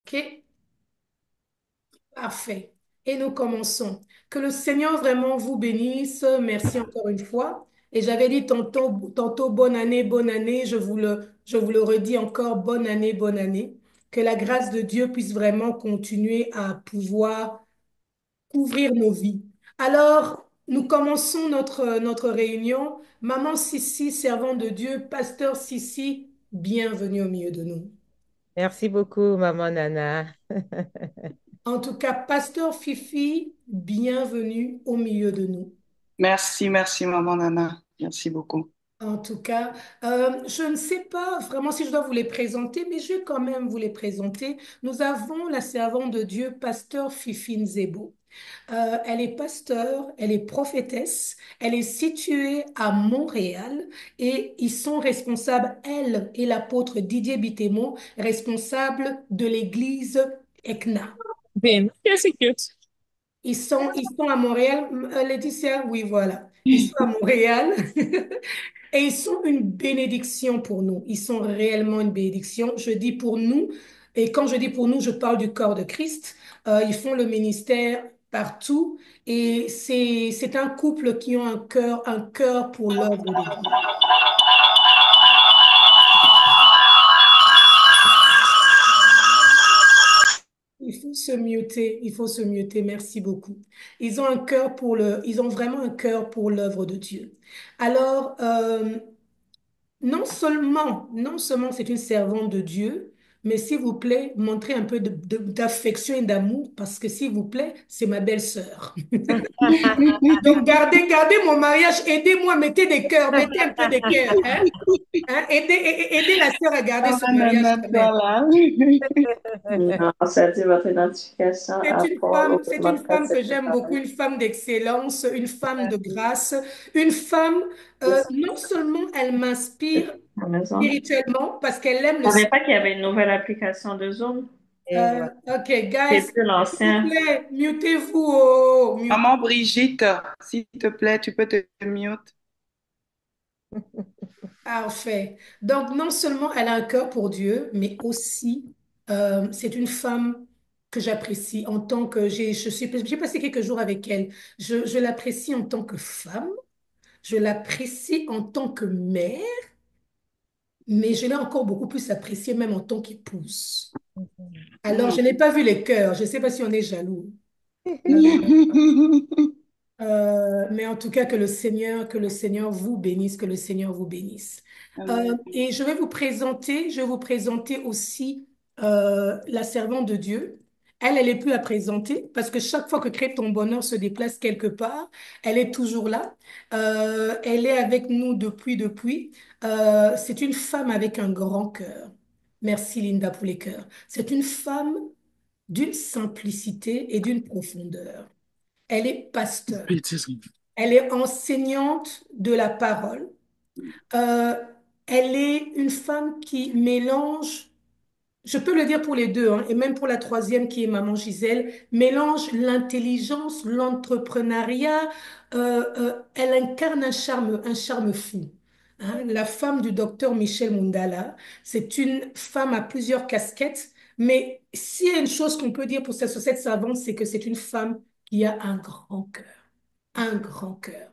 OK, parfait. Et nous commençons. Que le Seigneur vraiment vous bénisse. Merci encore une fois. Et j'avais dit tantôt bonne année, bonne année. Je vous le redis encore, bonne année, bonne année. Que la grâce de Dieu puisse vraiment continuer à pouvoir couvrir nos vies. Alors, nous commençons notre réunion. Maman Sissi, servant de Dieu, pasteur Sissi, bienvenue au milieu de nous. Merci beaucoup, maman Nana. En tout cas, pasteur Fifi, bienvenue au milieu de nous. Merci, merci, maman Nana. Merci beaucoup. En tout cas, je ne sais pas vraiment si je dois vous les présenter, mais je vais quand même vous les présenter. Nous avons la servante de Dieu, pasteur Fifi Nzebo. Elle est pasteur, elle est prophétesse, elle est située à Montréal et ils sont responsables, elle et l'apôtre Didier Bitemo, responsables de l'église ECNA. Bem, esse cute. Ils sont à Montréal. Laetitia, oui, voilà. Ils sont à Montréal et ils sont une bénédiction pour nous. Ils sont réellement une bénédiction. Je dis pour nous, et quand je dis pour nous, je parle du corps de Christ. Ils font le ministère partout et c'est un couple qui ont un cœur pour l'œuvre de Dieu. Il faut se muter, merci beaucoup. Ils ont vraiment un cœur pour l'œuvre de Dieu. Alors, non seulement c'est une servante de Dieu, mais s'il vous plaît, montrez un peu d'affection et d'amour, parce que s'il vous plaît, c'est ma belle-sœur. Donc, gardez mon mariage, aidez-moi, mettez des cœurs, mettez un peu de cœurs, hein? Hein? Aidez la sœur à garder son Maman mariage Nana, quand même. voilà. Non, ça dit votre identification à Paul au C'est une podcast, femme c'est que j'aime beaucoup, préparé. une femme d'excellence, une femme de grâce, une femme, non seulement elle m'inspire À la maison. spirituellement parce qu'elle aime Je le... savais pas qu'il y avait une nouvelle application de Zoom. Et voilà. OK, C'est guys, plus s'il vous l'ancien. plaît, mutez-vous. Oh, Maman Brigitte, s'il te plaît, tu peux te mute. parfait. Donc, non seulement elle a un cœur pour Dieu, mais aussi, c'est une femme que j'apprécie en tant que... j'ai passé quelques jours avec elle. Je l'apprécie en tant que femme. Je l'apprécie en tant que mère, mais je l'ai encore beaucoup plus appréciée même en tant qu'épouse. Alors, Hmm. je n'ai pas vu les cœurs. Je ne sais pas si on est jaloux. Mais en tout cas, que le Seigneur vous bénisse, que le Seigneur vous bénisse. Amen. Et je vais vous présenter aussi la servante de Dieu. Elle est plus à présenter parce que chaque fois que Crée ton bonheur se déplace quelque part, elle est toujours là. Elle est avec nous depuis. C'est une femme avec un grand cœur. Merci Linda pour les cœurs. C'est une femme d'une simplicité et d'une profondeur. Elle est pasteur. Elle est enseignante de la parole. Euh, Elle est une femme qui mélange, je peux le dire pour les deux, hein, et même pour la troisième qui est Maman Gisèle, mélange l'intelligence, l'entrepreneuriat. Elle incarne un charme fou. Hein. La femme du docteur Michel Mundala, c'est une femme à plusieurs casquettes, mais s'il y a une chose qu'on peut dire sur cette savante, c'est que c'est une femme qui a un grand cœur. Un grand cœur.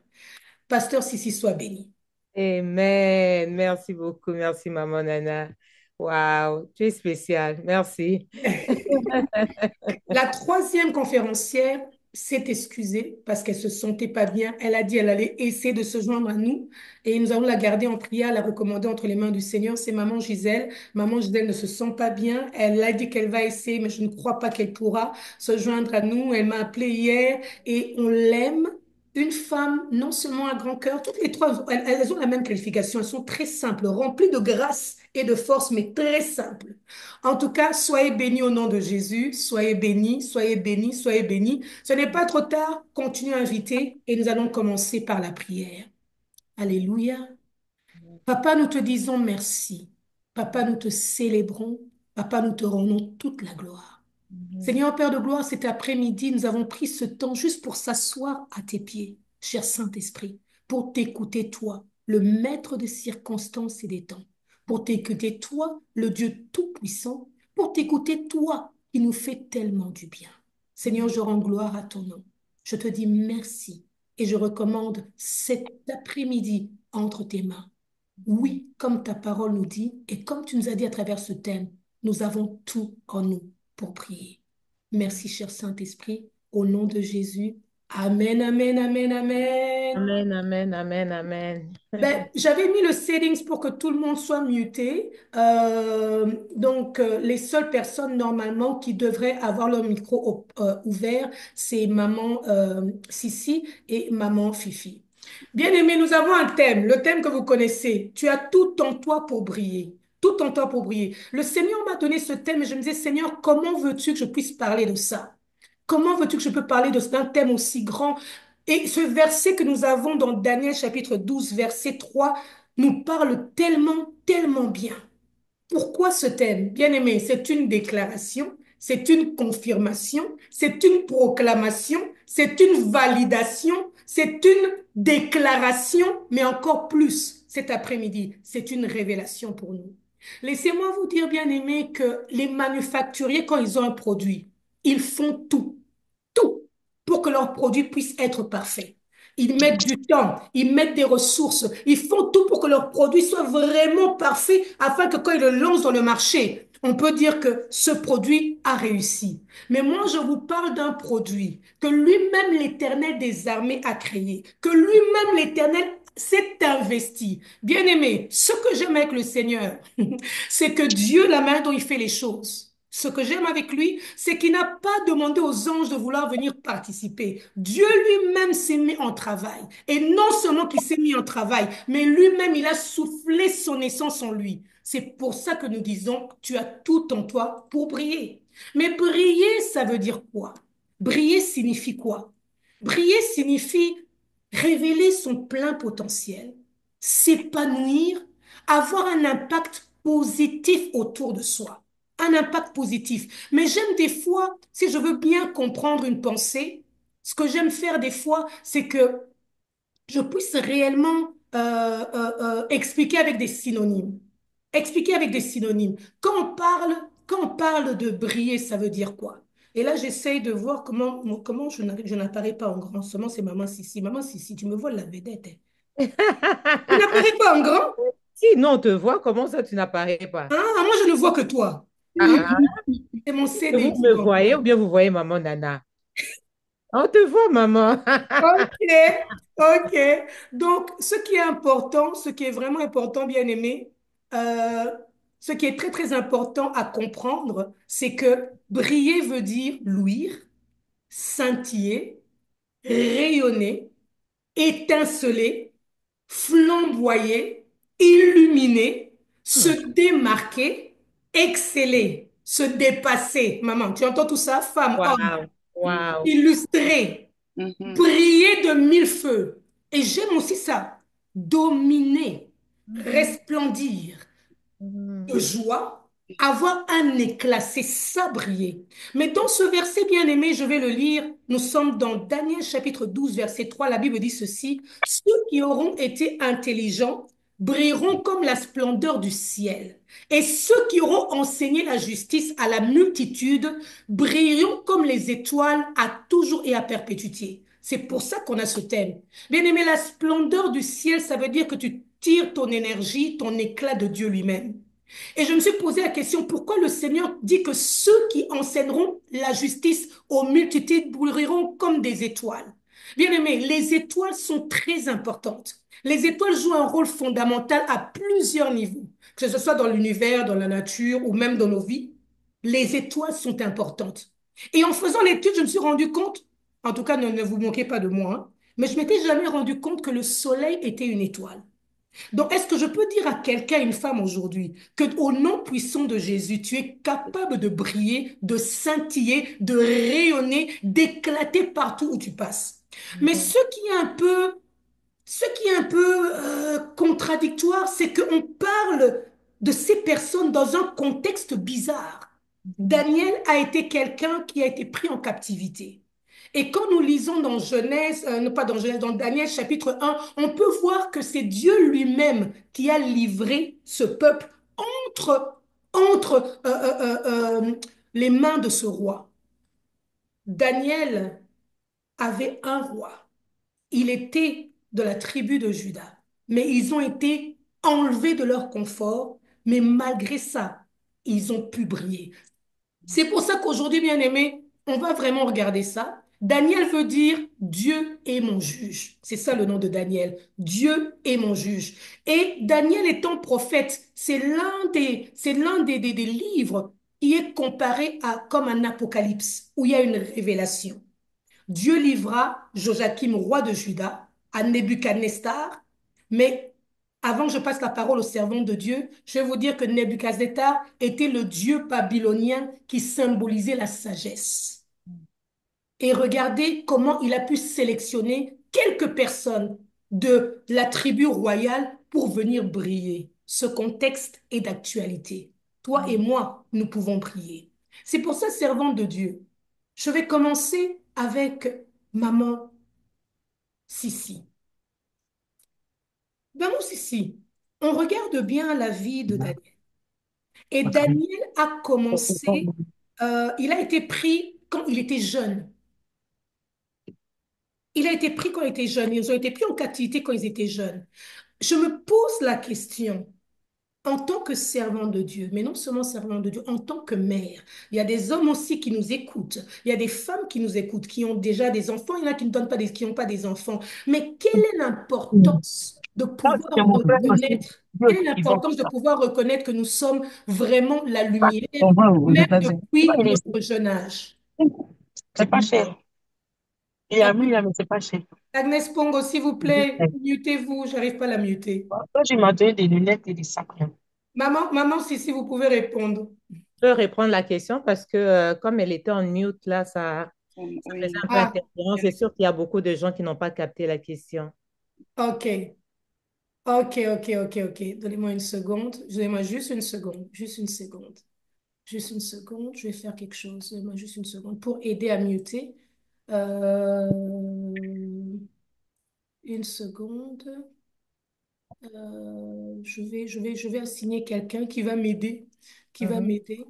Pasteur Sissi, soit béni. Amen. Merci beaucoup. Merci, maman Nana. Wow, tu es spéciale. Merci. La troisième conférencière s'est excusée parce qu'elle se sentait pas bien. Elle a dit qu'elle allait essayer de se joindre à nous et nous allons la garder en prière, la recommander entre les mains du Seigneur. C'est Maman Gisèle. Maman Gisèle ne se sent pas bien. Elle a dit qu'elle va essayer, mais je ne crois pas qu'elle pourra se joindre à nous. Elle m'a appelé hier et on l'aime. Une femme, non seulement à grand cœur, toutes les trois, elles ont la même qualification. Elles sont très simples, remplies de grâce et de force, mais très simples. En tout cas, soyez bénis au nom de Jésus. Soyez bénis, soyez bénis, soyez bénis. Ce n'est pas trop tard. Continuez à inviter et nous allons commencer par la prière. Alléluia. Papa, nous te disons merci. Papa, nous te célébrons. Papa, nous te rendons toute la gloire. Seigneur Père de gloire, cet après-midi, nous avons pris ce temps juste pour s'asseoir à tes pieds, cher Saint-Esprit, pour t'écouter, toi, le maître des circonstances et des temps, pour t'écouter, toi, le Dieu tout-puissant, pour t'écouter, toi, qui nous fait tellement du bien. Seigneur, je rends gloire à ton nom. Je te dis merci et je recommande cet après-midi entre tes mains. Oui, comme ta parole nous dit et comme tu nous as dit à travers ce thème, nous avons tout en nous pour prier. Merci, cher Saint-Esprit, au nom de Jésus. Amen, amen, amen, amen. Amen, amen, amen, amen. Ben, j'avais mis le settings pour que tout le monde soit muté. Les seules personnes normalement qui devraient avoir leur micro ouvert, c'est maman Sissi et maman Fifi. Bien-aimés, nous avons un thème, le thème que vous connaissez. Tu as tout en toi pour briller. Tout en toi pour briller. Le Seigneur m'a donné ce thème et je me disais, Seigneur, comment veux-tu que je puisse parler de ça? Comment veux-tu que je peux parler d'un thème aussi grand? Et ce verset que nous avons dans Daniel chapitre 12, verset 3, nous parle tellement, tellement bien. Pourquoi ce thème? Bien-aimé, c'est une déclaration, c'est une confirmation, c'est une proclamation, c'est une validation, c'est une déclaration, mais encore plus cet après-midi, c'est une révélation pour nous. Laissez-moi vous dire, bien-aimé, que les manufacturiers, quand ils ont un produit, ils font tout pour que leur produit puisse être parfait. Ils mettent du temps, ils mettent des ressources, ils font tout pour que leur produit soit vraiment parfait afin que quand ils le lancent dans le marché, on peut dire que ce produit a réussi. Mais moi, je vous parle d'un produit que lui-même l'Éternel des armées a créé, que lui-même l'Éternel s'est investi. Bien aimé, ce que j'aime avec le Seigneur, c'est que Dieu, la main dont il fait les choses, ce que j'aime avec lui, c'est qu'il n'a pas demandé aux anges de vouloir venir participer. Dieu lui-même s'est mis en travail. Et non seulement qu'il s'est mis en travail, mais lui-même, il a soufflé son essence en lui. C'est pour ça que nous disons, tu as tout en toi pour briller. Mais briller, ça veut dire quoi? Briller signifie quoi? Briller signifie révéler son plein potentiel, s'épanouir, avoir un impact positif autour de soi, un impact positif. Mais j'aime des fois, si je veux bien comprendre une pensée, ce que j'aime faire des fois, c'est que je puisse réellement expliquer avec des synonymes. Expliquer avec des synonymes. Quand on parle de briller, ça veut dire quoi? Et là, j'essaye de voir comment je n'apparais pas en grand. Seulement, c'est Maman Sissi. Maman Sissi, tu me vois la vedette, hein. Tu n'apparais pas en grand? Si, non, on te voit, comment ça, tu n'apparais pas? Ah, moi, je ne vois que toi. Ah, C'est mon que vous CD. me voyez ou bien vous voyez maman Nana? On te voit, maman. Ok, ok. Donc, ce qui est important, ce qui est vraiment important, bien aimé, euh, ce qui est très, très important à comprendre, c'est que briller veut dire luire, scintiller, rayonner, étinceler, flamboyer, illuminer, se Hmm. démarquer, exceller, se dépasser. Maman, tu entends tout ça? Femme, homme, Wow, wow. illustrer, Mhm. briller de mille feux. Et j'aime aussi ça. Dominer, Mhm. resplendir de Mhm. joie, avoir un éclat, c'est ça briller. Mais dans ce verset bien-aimé, je vais le lire. Nous sommes dans Daniel chapitre 12, verset 3. La Bible dit ceci. Ceux qui auront été intelligents brilleront comme la splendeur du ciel. Et ceux qui auront enseigné la justice à la multitude brilleront comme les étoiles à toujours et à perpétuité. C'est pour ça qu'on a ce thème. Bien-aimé, la splendeur du ciel, ça veut dire que tu tires ton énergie, ton éclat de Dieu lui-même. Et je me suis posé la question, pourquoi le Seigneur dit que ceux qui enseigneront la justice aux multitudes brilleront comme des étoiles? Bien aimé, les étoiles sont très importantes. Les étoiles jouent un rôle fondamental à plusieurs niveaux, que ce soit dans l'univers, dans la nature ou même dans nos vies. Les étoiles sont importantes. Et en faisant l'étude, je me suis rendu compte, en tout cas, ne vous moquez pas de moi, hein, mais je m'étais jamais rendu compte que le soleil était une étoile. Donc, est-ce que je peux dire à quelqu'un, une femme aujourd'hui, que au nom puissant de Jésus, tu es capable de briller, de scintiller, de rayonner, d'éclater partout où tu passes? Mais ce qui est un peu contradictoire, c'est qu'on parle de ces personnes dans un contexte bizarre. Daniel a été quelqu'un qui a été pris en captivité. Et quand nous lisons dans Genèse, non pas dans Genèse, dans Daniel chapitre 1, on peut voir que c'est Dieu lui-même qui a livré ce peuple entre, entre les mains de ce roi. Daniel avait un roi. Il était de la tribu de Juda, mais ils ont été enlevés de leur confort, mais malgré ça, ils ont pu briller. C'est pour ça qu'aujourd'hui, bien aimé, on va vraiment regarder ça. Daniel veut dire Dieu est mon juge. C'est ça le nom de Daniel. Dieu est mon juge. Et Daniel étant prophète, c'est l'un des livres qui est comparé à comme un apocalypse, où il y a une révélation. Dieu livra Joachim, roi de Juda, à Nebuchadnezzar. Mais avant que je passe la parole au servant de Dieu, je vais vous dire que Nebuchadnezzar était le dieu babylonien qui symbolisait la sagesse. Et regardez comment il a pu sélectionner quelques personnes de la tribu royale pour venir briller. Ce contexte est d'actualité. Toi et moi, nous pouvons briller. C'est pour ça, servant de Dieu, je vais commencer avec maman Sissi. Maman Sissi, on regarde bien la vie de Daniel. Et Daniel a commencé, il a été pris quand il était jeune. Il a été pris quand il était jeune. Ils ont été pris en captivité quand ils étaient jeunes. Je me pose la question, en tant que servant de Dieu, mais non seulement servant de Dieu, en tant que mère, il y a des hommes aussi qui nous écoutent, il y a des femmes qui nous écoutent, qui ont déjà des enfants, il y en a qui ne donnent pas qui n'ont pas des enfants. Mais quelle est l'importance de pouvoir reconnaître, quelle est l'importance de pouvoir reconnaître que nous sommes vraiment la lumière, même depuis notre jeune âge? C'est pas cher. Il y a mis là, mais c'est pas cher. Agnès Pongo, s'il vous plaît, mutez-vous, j'arrive pas à la muter. Toi, je m'as donné des lunettes et des sacs, là. Maman, si vous pouvez répondre. Je peux répondre la question parce que comme elle était en mute, là, ça faisait Oui. un peu Ah, interférence. C'est sûr qu'il y a beaucoup de gens qui n'ont pas capté la question. ok. Ok. Donnez-moi une seconde. Donnez-moi juste une seconde. Juste une seconde. Juste une seconde. Je vais faire quelque chose. Donnez-moi juste une seconde pour aider à muter. Euh, une seconde. Je vais assigner quelqu'un qui va m'aider. Qui va Mhm. m'aider.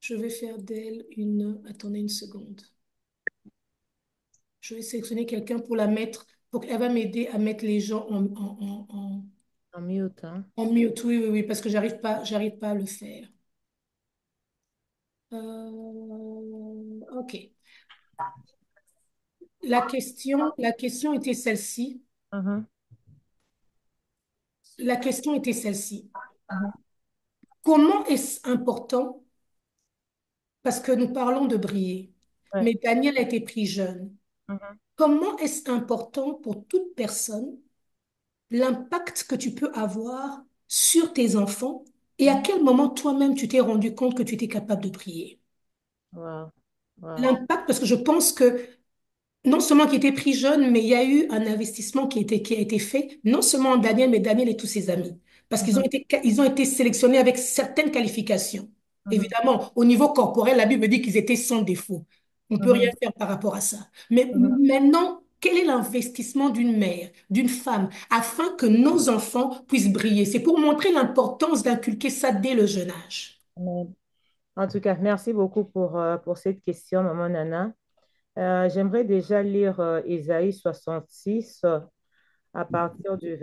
Je vais faire d'elle une... Attendez une seconde. Je vais sélectionner quelqu'un pour la mettre. Donc, elle va m'aider à mettre les gens En mute, hein. en mute. Oui, parce que j'arrive pas à le faire. Ok. La question était celle-ci. Mhm. La question était celle-ci. Mhm. Comment est-ce important, parce que nous parlons de briller, Ouais. mais Daniel a été pris jeune. Mhm. Comment est-ce important pour toute personne l'impact que tu peux avoir sur tes enfants et à Mhm. quel moment toi-même tu t'es rendu compte que tu étais capable de prier? Wow. Wow. L'impact, parce que je pense que non seulement qui était pris jeune, mais il y a eu un investissement qui a été fait, non seulement en Daniel, mais Daniel et tous ses amis. Parce qu'ils ont Mhm. été sélectionnés avec certaines qualifications. Mhm. Évidemment, au niveau corporel, la Bible dit qu'ils étaient sans défaut. On ne peut rien Mhm. faire par rapport à ça. Mais Mhm. maintenant, quel est l'investissement d'une mère, d'une femme, afin que nos enfants puissent briller? C'est pour montrer l'importance d'inculquer ça dès le jeune âge. Amen. En tout cas, merci beaucoup pour cette question, maman Nana. J'aimerais déjà lire Ésaïe 66 à partir du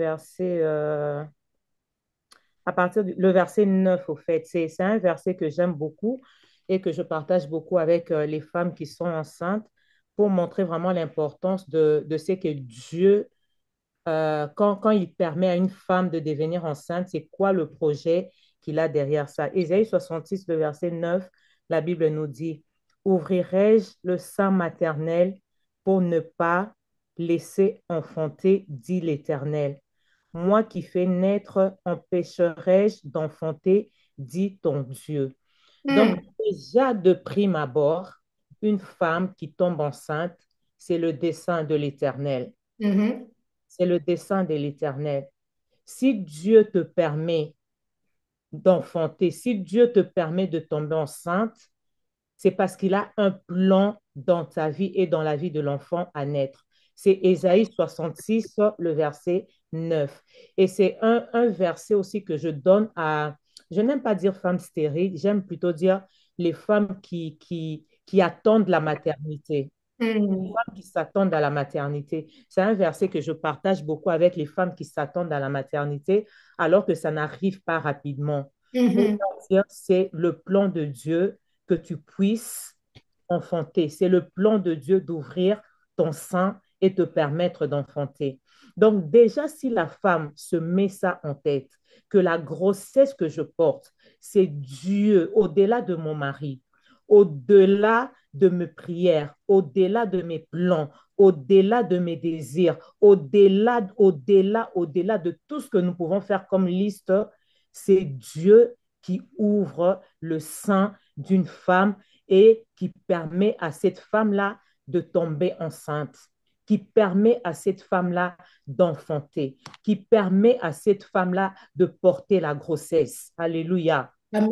le verset 9 au fait. C'est un verset que j'aime beaucoup et que je partage beaucoup avec les femmes qui sont enceintes pour montrer vraiment l'importance de ce que Dieu, quand il permet à une femme de devenir enceinte, c'est quoi le projet qu'il a derrière ça. Ésaïe 66, le verset 9, la Bible nous dit, ouvrirai-je le sein maternel pour ne pas laisser enfanter, dit l'Éternel. Moi qui fais naître, empêcherai-je d'enfanter, dit ton Dieu. Donc, Hmm, déjà de prime abord, une femme qui tombe enceinte, c'est le dessein de l'Éternel. mhm, C'est le dessein de l'Éternel. Si Dieu te permet d'enfanter, si Dieu te permet de tomber enceinte, c'est parce qu'il a un plan dans ta vie et dans la vie de l'enfant à naître. C'est Ésaïe 66, le verset 9. Et c'est un verset aussi que je donne je n'aime pas dire femme stérile, j'aime plutôt dire les femmes qui attendent la maternité, Mm. qui s'attendent à la maternité. C'est un verset que je partage beaucoup avec les femmes qui s'attendent à la maternité alors que ça n'arrive pas rapidement. Pour Mhm. leur dire, c'est le plan de Dieu que tu puisses enfanter. C'est le plan de Dieu d'ouvrir ton sein et te permettre d'enfanter. Donc déjà, si la femme se met ça en tête, que la grossesse que je porte, c'est Dieu au-delà de mon mari, au-delà de mes prières, au-delà de mes plans, au-delà de mes désirs, au-delà de tout ce que nous pouvons faire comme liste, c'est Dieu qui ouvre le sein d'une femme et qui permet à cette femme-là de tomber enceinte, qui permet à cette femme-là d'enfanter, qui permet à cette femme-là de porter la grossesse. Alléluia. Amen.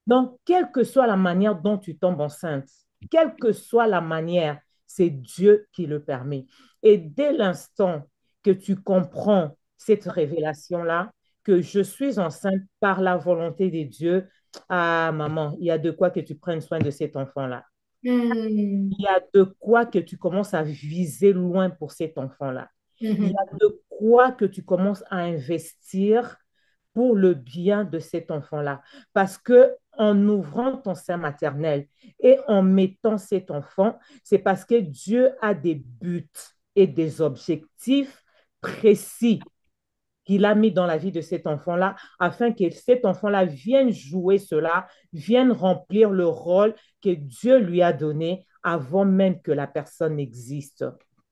Donc, quelle que soit la manière dont tu tombes enceinte, quelle que soit la manière, c'est Dieu qui le permet. Et dès l'instant que tu comprends cette révélation-là, que je suis enceinte par la volonté de Dieu, ah maman, il y a de quoi que tu prennes soin de cet enfant-là. Mm. Il y a de quoi que tu commences à viser loin pour cet enfant-là. Il y Mhm. a de quoi que tu commences à investir pour le bien de cet enfant-là. Parce que en ouvrant ton sein maternel et en mettant cet enfant, c'est parce que Dieu a des buts et des objectifs précis qu'il a mis dans la vie de cet enfant-là, afin que cet enfant-là vienne jouer cela, vienne remplir le rôle que Dieu lui a donné avant même que la personne n'existe,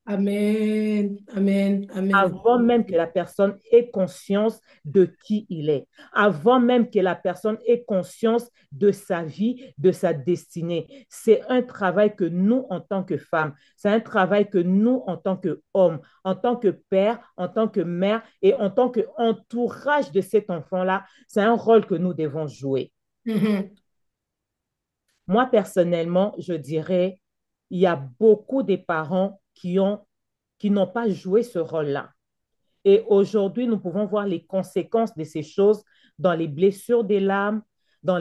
Amen. Amen. Amen. avant même que la personne ait conscience de qui il est, avant même que la personne ait conscience de sa vie, de sa destinée. C'est un travail que nous, en tant que femmes, c'est un travail que nous, en tant qu'hommes, en tant que père, en tant que mère et en tant qu'entourage de cet enfant-là, c'est un rôle que nous devons jouer. Mhm. Moi, personnellement, je dirais, il y a beaucoup de parents qui n'ont pas joué ce rôle-là. Et aujourd'hui, nous pouvons voir les conséquences de ces choses dans les blessures de l'âme, dans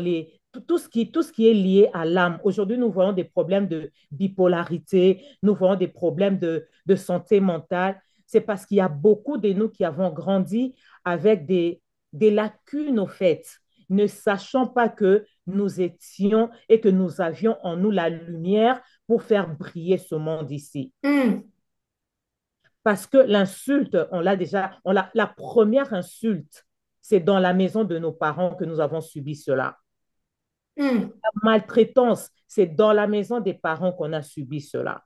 tout ce qui est lié à l'âme. Aujourd'hui, nous voyons des problèmes de bipolarité, nous voyons des problèmes de santé mentale. C'est parce qu'il y a beaucoup de nous qui avons grandi avec des lacunes, au fait, ne sachant pas que nous étions et que nous avions en nous la lumière pour faire briller ce monde ici. Mm. Parce que l'insulte, la première insulte, c'est dans la maison de nos parents que nous avons subi cela. Mm. La maltraitance, c'est dans la maison des parents qu'on a subi cela.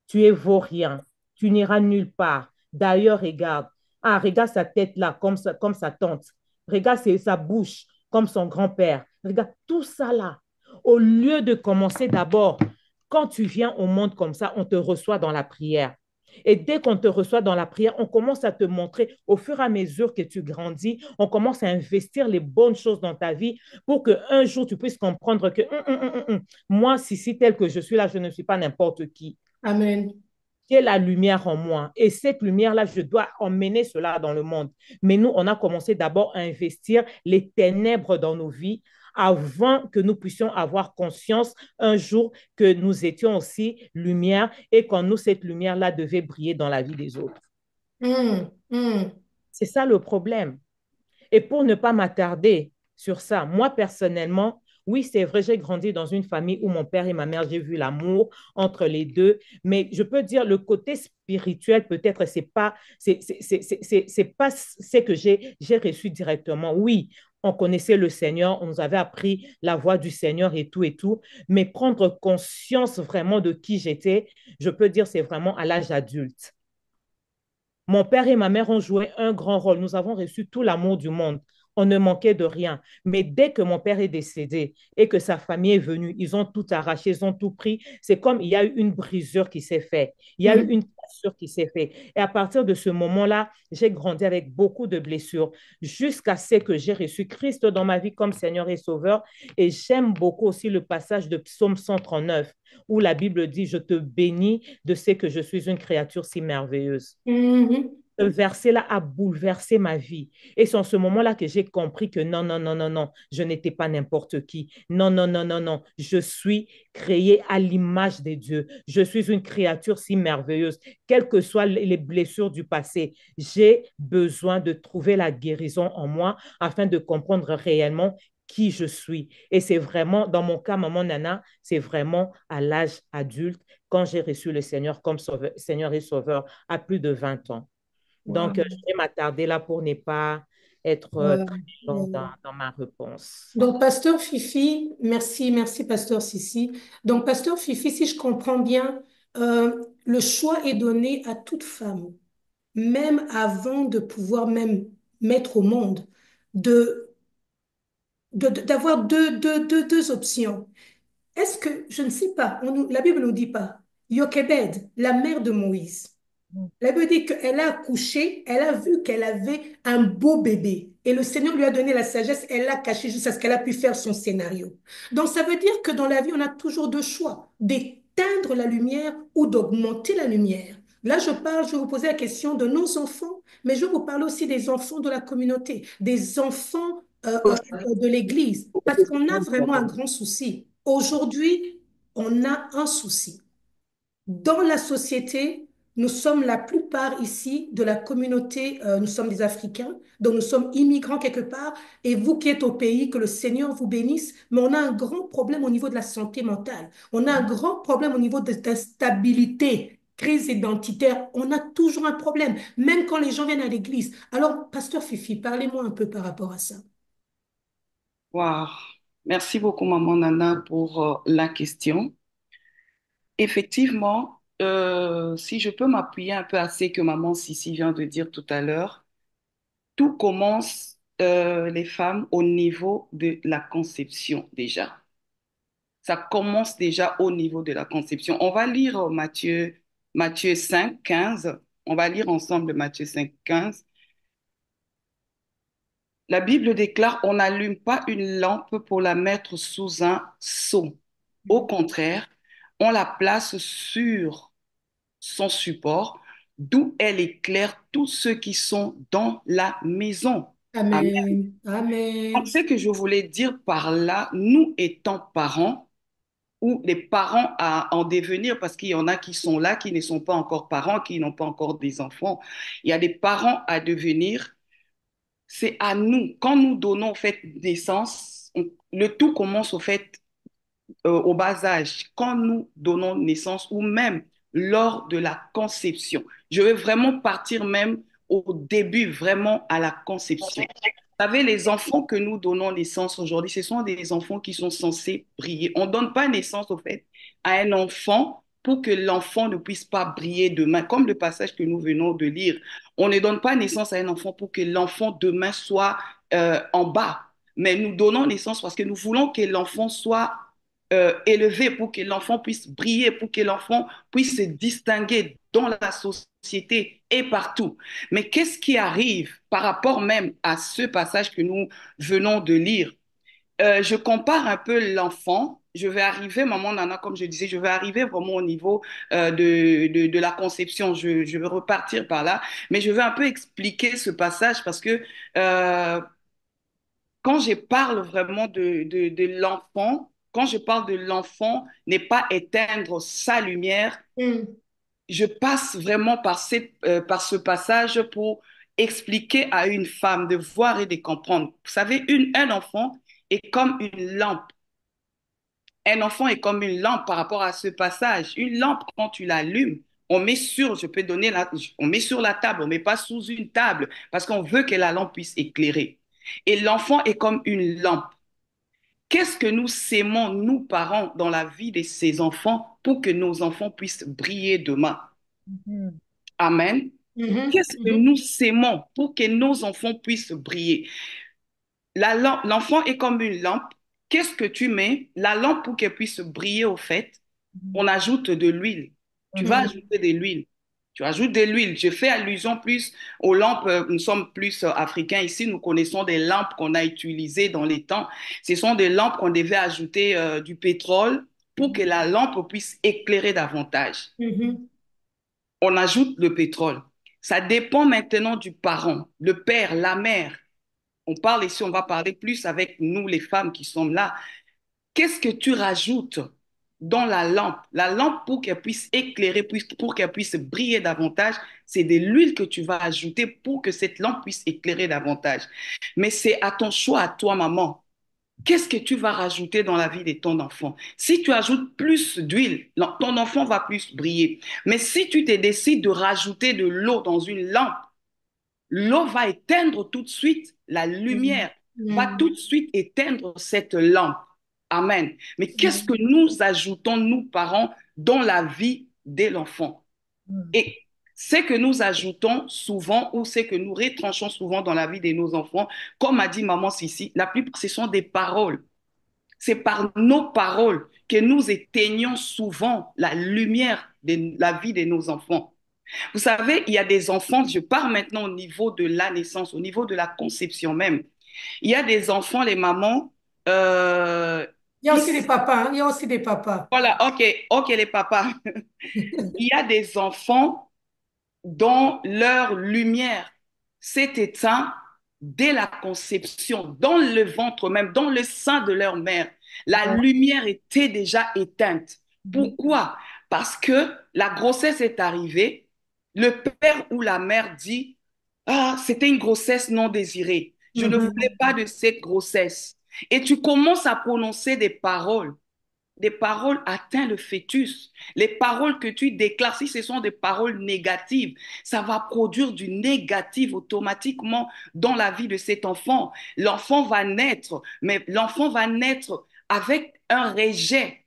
Tu es vaurien, tu n'iras nulle part. D'ailleurs, regarde, regarde sa tête là, comme sa tante. Regarde sa bouche, comme son grand-père. Regarde tout ça là. Au lieu de commencer d'abord, quand tu viens au monde comme ça, on te reçoit dans la prière. Et dès qu'on te reçoit dans la prière, on commence à te montrer, au fur et à mesure que tu grandis, on commence à investir les bonnes choses dans ta vie pour qu'un jour tu puisses comprendre que moi, si tel que je suis là, je ne suis pas n'importe qui. Amen. J'ai la lumière en moi. Et cette lumière-là, je dois emmener cela dans le monde. Mais nous, on a commencé d'abord à investir les ténèbres dans nos vies avant que nous puissions avoir conscience un jour que nous étions aussi lumière et qu'en nous, cette lumière-là devait briller dans la vie des autres. Mm. Mm. C'est ça le problème. Et pour ne pas m'attarder sur ça, moi personnellement, oui, c'est vrai, j'ai grandi dans une famille où mon père et ma mère, j'ai vu l'amour entre les deux, mais je peux dire le côté spirituel, peut-être, c'est pas ce que j'ai reçu directement. Oui, on connaissait le Seigneur, on nous avait appris la voix du Seigneur et tout, mais prendre conscience vraiment de qui j'étais, je peux dire, c'est vraiment à l'âge adulte. Mon père et ma mère ont joué un grand rôle. Nous avons reçu tout l'amour du monde. On ne manquait de rien. Mais dès que mon père est décédé et que sa famille est venue, ils ont tout arraché, ils ont tout pris. C'est comme il y a eu une brisure qui s'est faite. Il y a eu Mm. une cassure qui s'est faite. Et à partir de ce moment-là, j'ai grandi avec beaucoup de blessures jusqu'à ce que j'ai reçu Christ dans ma vie comme Seigneur et Sauveur. Et j'aime beaucoup aussi le passage de Psaume 139 où la Bible dit, je te bénis de ce que je suis une créature si merveilleuse. Mhm. Ce verset-là a bouleversé ma vie. Et c'est en ce moment-là que j'ai compris que non, non, non, non, non, je n'étais pas n'importe qui. Non, non, non, non, non, je suis créée à l'image de Dieu. Je suis une créature si merveilleuse. Quelles que soient les blessures du passé, j'ai besoin de trouver la guérison en moi afin de comprendre réellement qui je suis. Et c'est vraiment, dans mon cas, maman Nana, c'est vraiment à l'âge adulte, quand j'ai reçu le Seigneur comme Seigneur et Sauveur à plus de 20 ans. Donc, je Wow. vais m'attarder là pour ne pas être Ouais, très long ouais. dans ma réponse. Donc, Pasteur Fifi, merci, merci, Pasteur Sissi. Donc, Pasteur Fifi, si je comprends bien, le choix est donné à toute femme, même avant de pouvoir même mettre au monde, de, d'avoir deux options. Est-ce que, je ne sais pas, la Bible ne nous dit pas, Jochebed, la mère de Moïse, la Bible dit qu'elle a accouché, elle a vu qu'elle avait un beau bébé. Et le Seigneur lui a donné la sagesse, elle l'a caché jusqu'à ce qu'elle a pu faire son scénario. Donc ça veut dire que dans la vie, on a toujours deux choix, d'éteindre la lumière ou d'augmenter la lumière. Là, je vais vous poser la question de nos enfants, mais je vais vous parler aussi des enfants de la communauté, des enfants de l'Église, parce qu'on a vraiment un grand souci. Aujourd'hui, on a un souci. Dans la société, nous sommes la plupart ici de la communauté, nous sommes des Africains, donc nous sommes immigrants quelque part, et vous qui êtes au pays, que le Seigneur vous bénisse, mais on a un grand problème au niveau de la santé mentale. On a un grand problème au niveau de l'instabilité, crise identitaire. On a toujours un problème, même quand les gens viennent à l'église. Alors, Pasteur Fifi, parlez-moi un peu par rapport à ça. Wow. Merci beaucoup, Maman Nana, pour la question. Effectivement, si je peux m'appuyer un peu à ce que Maman Sissi vient de dire tout à l'heure, tout commence, les femmes, au niveau de la conception déjà. Ça commence déjà au niveau de la conception. On va lire Matthieu 5, 15. On va lire ensemble Matthieu 5, 15. La Bible déclare, on n'allume pas une lampe pour la mettre sous un seau. Au contraire, on la place sur son support, d'où elle éclaire tous ceux qui sont dans la maison. Amen. Amen. Donc, Amen. ce que je voulais dire par là, nous étant parents, ou les parents en devenir, parce qu'il y en a qui sont là, qui ne sont pas encore parents, qui n'ont pas encore des enfants. Il y a des parents à devenir. C'est à nous, quand nous donnons au fait naissance, le tout commence au fait au bas âge, quand nous donnons naissance ou même lors de la conception. Je vais vraiment partir même au début, vraiment à la conception. Vous savez, les enfants que nous donnons naissance aujourd'hui, ce sont des enfants qui sont censés briller. On ne donne pas naissance, au fait, à un enfant pour que l'enfant ne puisse pas briller demain. Comme le passage que nous venons de lire, on ne donne pas naissance à un enfant pour que l'enfant demain soit en bas. Mais nous donnons naissance parce que nous voulons que l'enfant soit élevé, pour que l'enfant puisse briller, pour que l'enfant puisse se distinguer dans la société et partout. Mais qu'est-ce qui arrive par rapport même à ce passage que nous venons de lire? Je compare un peu l'enfant. Je vais arriver, maman Nana, comme je disais, je vais arriver vraiment au niveau de la conception. Je vais repartir par là, mais je vais un peu expliquer ce passage parce que quand je parle vraiment de l'enfant, quand je parle de l'enfant, n'est pas éteindre sa lumière, Mm. je passe vraiment par ce passage pour expliquer à une femme de voir et de comprendre. Vous savez, un enfant est comme une lampe. Un enfant est comme une lampe par rapport à ce passage. Une lampe, quand tu l'allumes, on met sur, je peux donner on met sur la table, on met pas sous une table parce qu'on veut que la lampe puisse éclairer. Et l'enfant est comme une lampe. Qu'est-ce que nous sémons, nous parents, dans la vie de ces enfants pour que nos enfants puissent briller demain? Mhm. Amen. Mhm. Qu'est-ce que Mhm. nous sémons pour que nos enfants puissent briller? L'enfant est comme une lampe. Qu'est-ce que tu mets? La lampe, pour qu'elle puisse briller, au fait, on ajoute de l'huile. Tu vas Mhm. ajouter de l'huile. Tu ajoutes de l'huile. Je fais allusion plus aux lampes. Nous sommes plus africains ici. Nous connaissons des lampes qu'on a utilisées dans les temps. Ce sont des lampes qu'on devait ajouter du pétrole pour que la lampe puisse éclairer davantage. Mhm. On ajoute le pétrole. Ça dépend maintenant du parent, le père, la mère. On parle ici, on va parler plus avec nous, les femmes qui sommes là. Qu'est-ce que tu rajoutes dans la lampe? La lampe, pour qu'elle puisse éclairer, pour qu'elle puisse briller davantage, c'est de l'huile que tu vas ajouter pour que cette lampe puisse éclairer davantage. Mais c'est à ton choix, à toi, maman. Qu'est-ce que tu vas rajouter dans la vie de ton enfant? Si tu ajoutes plus d'huile, ton enfant va plus briller. Mais si tu te décides de rajouter de l'eau dans une lampe, l'eau va éteindre tout de suite la Mhm. lumière, va tout de Mhm. suite éteindre cette lampe. Amen. Mais qu'est-ce que Mhm. nous ajoutons, nous parents, dans la vie de l'enfant? Mm. Et ce que nous ajoutons souvent ou ce que nous retranchons souvent dans la vie de nos enfants, comme a dit maman Sissi, la plupart, ce sont des paroles. C'est par nos paroles que nous éteignons souvent la lumière de la vie de nos enfants. Vous savez, il y a des enfants, je pars maintenant au niveau de la naissance, au niveau de la conception même. Il y a des enfants, les mamans, euh, Il y a aussi des papas, hein. Il y a aussi des papas. voilà, ok, ok les papas. Il y a des enfants dont leur lumière s'est éteinte dès la conception, dans le ventre même, dans le sein de leur mère. La Ouais. lumière était déjà éteinte. Mhm. Pourquoi? Parce que la grossesse est arrivée, le père ou la mère dit, ah, c'était une grossesse non désirée. Je ne voulais Mhm. pas de cette grossesse. Et tu commences à prononcer des paroles atteignent le fœtus. Les paroles que tu déclares, si ce sont des paroles négatives, ça va produire du négatif automatiquement dans la vie de cet enfant. L'enfant va naître, mais l'enfant va naître avec un rejet.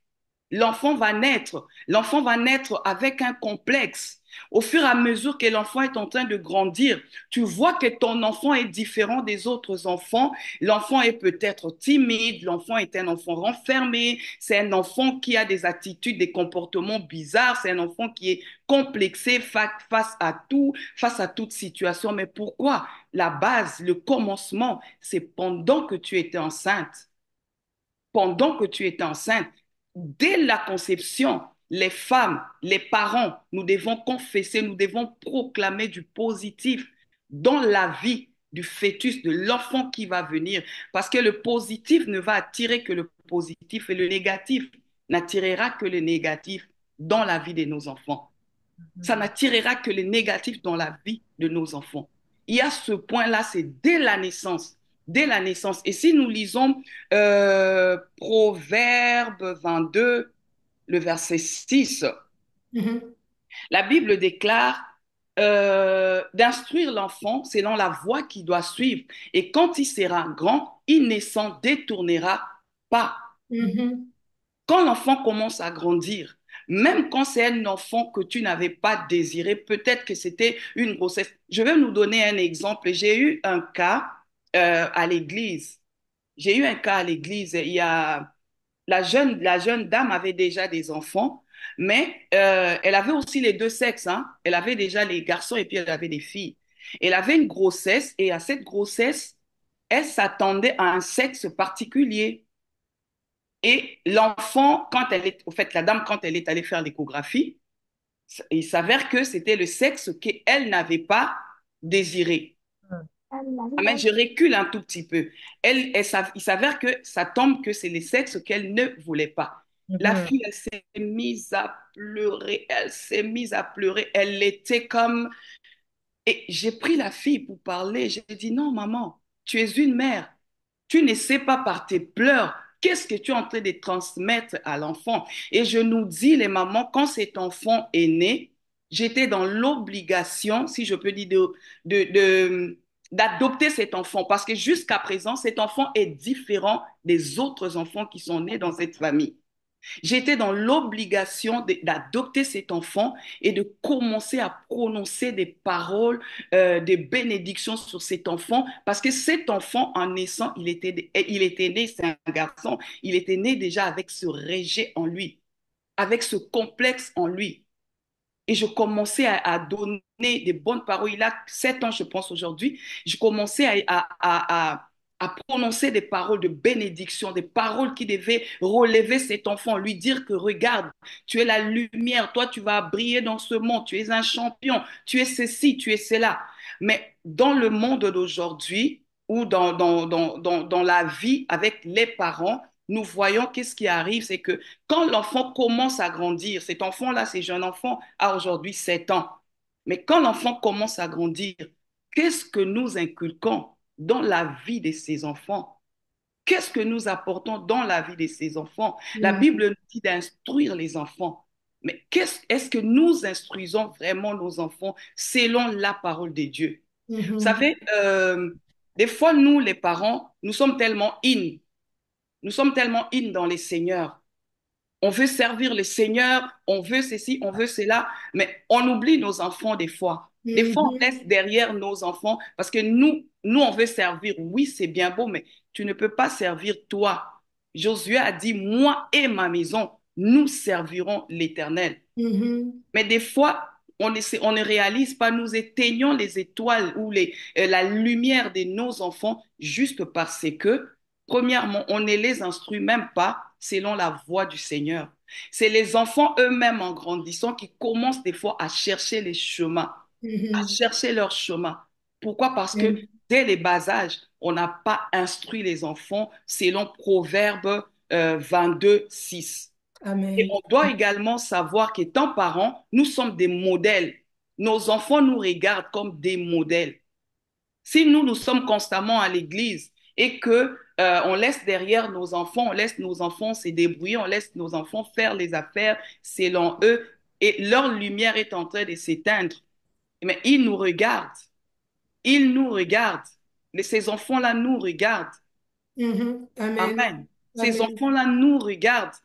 L'enfant va naître avec un complexe. Au fur et à mesure que l'enfant est en train de grandir, tu vois que ton enfant est différent des autres enfants. L'enfant est peut-être timide, l'enfant est un enfant renfermé, c'est un enfant qui a des attitudes, des comportements bizarres, c'est un enfant qui est complexé face à tout, face à toute situation. Mais pourquoi? La base, le commencement, c'est pendant que tu étais enceinte. Pendant que tu étais enceinte, dès la conception, les femmes, les parents, nous devons confesser, nous devons proclamer du positif dans la vie du fœtus, de l'enfant qui va venir. Parce que le positif ne va attirer que le positif et le négatif n'attirera que le négatif dans la vie de nos enfants. Ça n'attirera que le négatif dans la vie de nos enfants. Il y a ce point-là, c'est dès la naissance. Dès la naissance. Et si nous lisons Proverbe 22, le verset 6, Mhm. la Bible déclare d'instruire l'enfant selon la voie qu'il doit suivre. Et quand il sera grand, il ne s'en détournera pas. Mhm. Quand l'enfant commence à grandir, même quand c'est un enfant que tu n'avais pas désiré, peut-être que c'était une grossesse. Je vais nous donner un exemple. J'ai eu un cas à l'église. J'ai eu un cas à l'église. Il y a la jeune dame avait déjà des enfants, mais elle avait aussi les deux sexes, hein. Elle avait déjà les garçons et puis elle avait des filles. Elle avait une grossesse et à cette grossesse, elle s'attendait à un sexe particulier. Et l'enfant, quand elle est, au fait, la dame, quand elle est allée faire l'échographie, il s'avère que c'était le sexe qu'elle n'avait pas désiré. Ah, mais je recule un tout petit peu. Il s'avère que ça tombe que c'est le sexe qu'elle ne voulait pas. La Mhm. fille, elle s'est mise à pleurer, elle s'est mise à pleurer, elle était comme... Et j'ai pris la fille pour parler, j'ai dit, non, maman, tu es une mère, tu ne sais pas par tes pleurs qu'est-ce que tu es en train de transmettre à l'enfant. Et je nous dis, les mamans, quand cet enfant est né, j'étais dans l'obligation, si je peux dire, de, de- d'adopter cet enfant parce que jusqu'à présent, cet enfant est différent des autres enfants qui sont nés dans cette famille. J'étais dans l'obligation d'adopter cet enfant et de commencer à prononcer des paroles, des bénédictions sur cet enfant, parce que cet enfant, en naissant, il était né, c'est un garçon, il était né déjà avec ce rejet en lui, avec ce complexe en lui. Et je commençais à donner des bonnes paroles. Il a 7 ans, je pense, aujourd'hui. Je commençais à prononcer des paroles de bénédiction, des paroles qui devaient relever cet enfant, lui dire que regarde, tu es la lumière, toi tu vas briller dans ce monde, tu es un champion, tu es ceci, tu es cela. Mais dans le monde d'aujourd'hui, ou dans la vie avec les parents, nous voyons qu'est-ce qui arrive, c'est que quand l'enfant commence à grandir, cet enfant-là, ce jeune enfant a aujourd'hui 7 ans, mais quand l'enfant commence à grandir, qu'est-ce que nous inculquons dans la vie de ces enfants? Qu'est-ce que nous apportons dans la vie de ces enfants? La Mhm. Bible nous dit d'instruire les enfants. Mais est-ce que nous instruisons vraiment nos enfants selon la parole de Dieu? Vous Mhm. savez, des fois, nous, les parents, nous sommes tellement in dans les seigneurs. On veut servir le Seigneur, on veut ceci, on veut cela, mais on oublie nos enfants des fois. Des fois, on Mhm. laisse derrière nos enfants parce que nous, on veut servir. Oui, c'est bien beau, mais tu ne peux pas servir toi. Josué a dit, moi et ma maison, nous servirons l'Éternel. Mhm. Mais des fois, on ne réalise pas, nous éteignons les étoiles ou la lumière de nos enfants juste parce que, premièrement, on ne les instruit même pas selon la voie du Seigneur. C'est les enfants eux-mêmes en grandissant qui commencent des fois à chercher les chemins, à Mhm. chercher leur chemin. Pourquoi? Parce que Amen. dès les bas âges, on n'a pas instruit les enfants selon Proverbe 22:6. Et Amen. on doit également savoir qu'étant parents, nous sommes des modèles. Nos enfants nous regardent comme des modèles. Si nous sommes constamment à l'église et que on laisse derrière nos enfants, on laisse nos enfants se débrouiller, on laisse nos enfants faire les affaires selon eux et leur lumière est en train de s'éteindre, mais ils nous regardent. Ils nous regardent. Ces enfants-là nous regardent. Mhm. Amen. Amen. Ces Amen. enfants-là nous regardent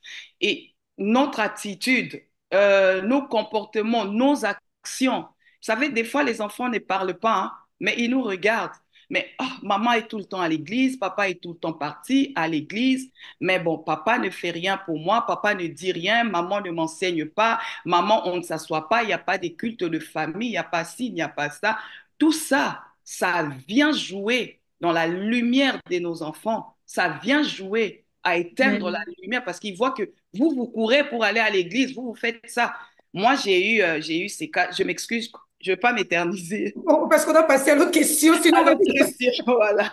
et notre attitude, nos comportements, nos actions. Vous savez, des fois, les enfants ne parlent pas, hein, mais ils nous regardent. Mais oh, maman est tout le temps à l'église, papa est tout le temps parti à l'église, mais bon, papa ne fait rien pour moi, papa ne dit rien, maman ne m'enseigne pas, maman, on ne s'assoit pas, il n'y a pas de culte de famille, il n'y a pas ci, il n'y a pas ça. Tout ça, ça vient jouer dans la lumière de nos enfants. Ça vient jouer à éteindre la Amen. lumière parce qu'ils voient que vous courez pour aller à l'église, vous faites ça. Moi, j'ai eu ces cas, je m'excuse, je ne vais pas m'éterniser. Bon, parce qu'on doit passer à l'autre question, sinon À on va... l'autre question, voilà.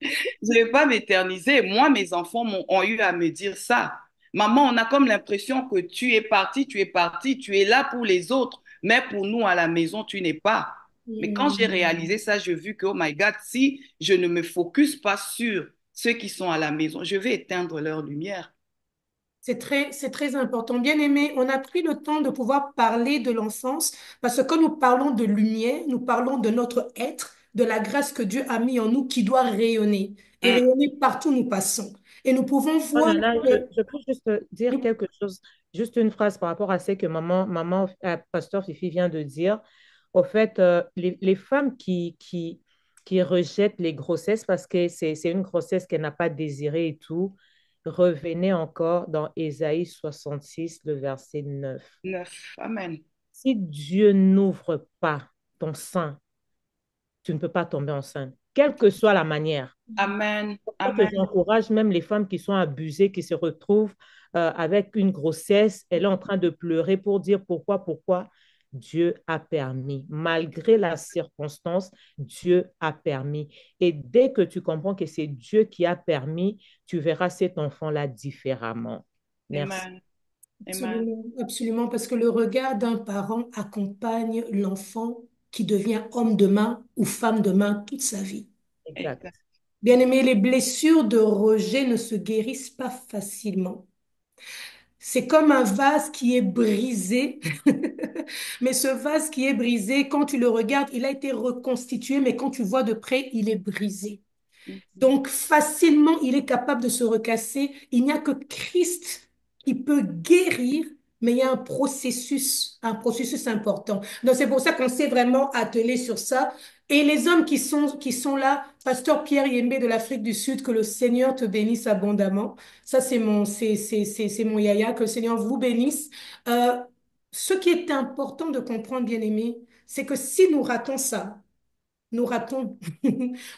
Je ne vais pas m'éterniser. Moi, mes enfants ont eu à me dire ça. Maman, on a comme l'impression que tu es parti, tu es là pour les autres, mais pour nous à la maison, tu n'es pas. Mais quand j'ai réalisé ça, j'ai vu que, oh my God, si je ne me focus pas sur ceux qui sont à la maison, je vais éteindre leur lumière. C'est très important. Bien aimé, on a pris le temps de pouvoir parler de l'enfance parce que quand nous parlons de lumière, nous parlons de notre être, de la grâce que Dieu a mis en nous qui doit rayonner et Mm. rayonner partout où nous passons. Et nous pouvons Oh voir là là, que je peux juste dire nous- quelque chose, juste une phrase par rapport à ce que pasteur Fifi vient de dire. Au fait, les femmes qui rejettent les grossesses parce que c'est une grossesse qu'elle n'a pas désirée et tout, revenez encore dans Ésaïe 66, le verset 9. 9. Amen. Si Dieu n'ouvre pas ton sein, tu ne peux pas tomber enceinte, quelle que soit la manière. Amen. Pour que Amen. j'encourage même les femmes qui sont abusées, qui se retrouvent avec une grossesse, elle est en train de pleurer pour dire pourquoi Dieu a permis. Malgré la circonstance, Dieu a permis. Et dès que tu comprends que c'est Dieu qui a permis, tu verras cet enfant-là différemment. Merci. Amen. Amen. absolument, absolument, parce que le regard d'un parent accompagne l'enfant qui devient homme demain ou femme demain toute sa vie. Exact. Exact. Bien aimé, les blessures de rejet ne se guérissent pas facilement. C'est comme un vase qui est brisé. Mais ce vase qui est brisé, quand tu le regardes, il a été reconstitué, mais quand tu vois de près, il est brisé. Donc, facilement, il est capable de se recasser. Il n'y a que Christ qui peut guérir, mais il y a un processus important. Donc, c'est pour ça qu'on s'est vraiment attelé sur ça. Et les hommes qui sont là, Pasteur Pierre Yembe de l'Afrique du Sud, que le Seigneur te bénisse abondamment. Ça, c'est mon yaya, que le Seigneur vous bénisse. Euh, Ce qui est important de comprendre, bien aimé, c'est que si nous ratons ça, nous ratons,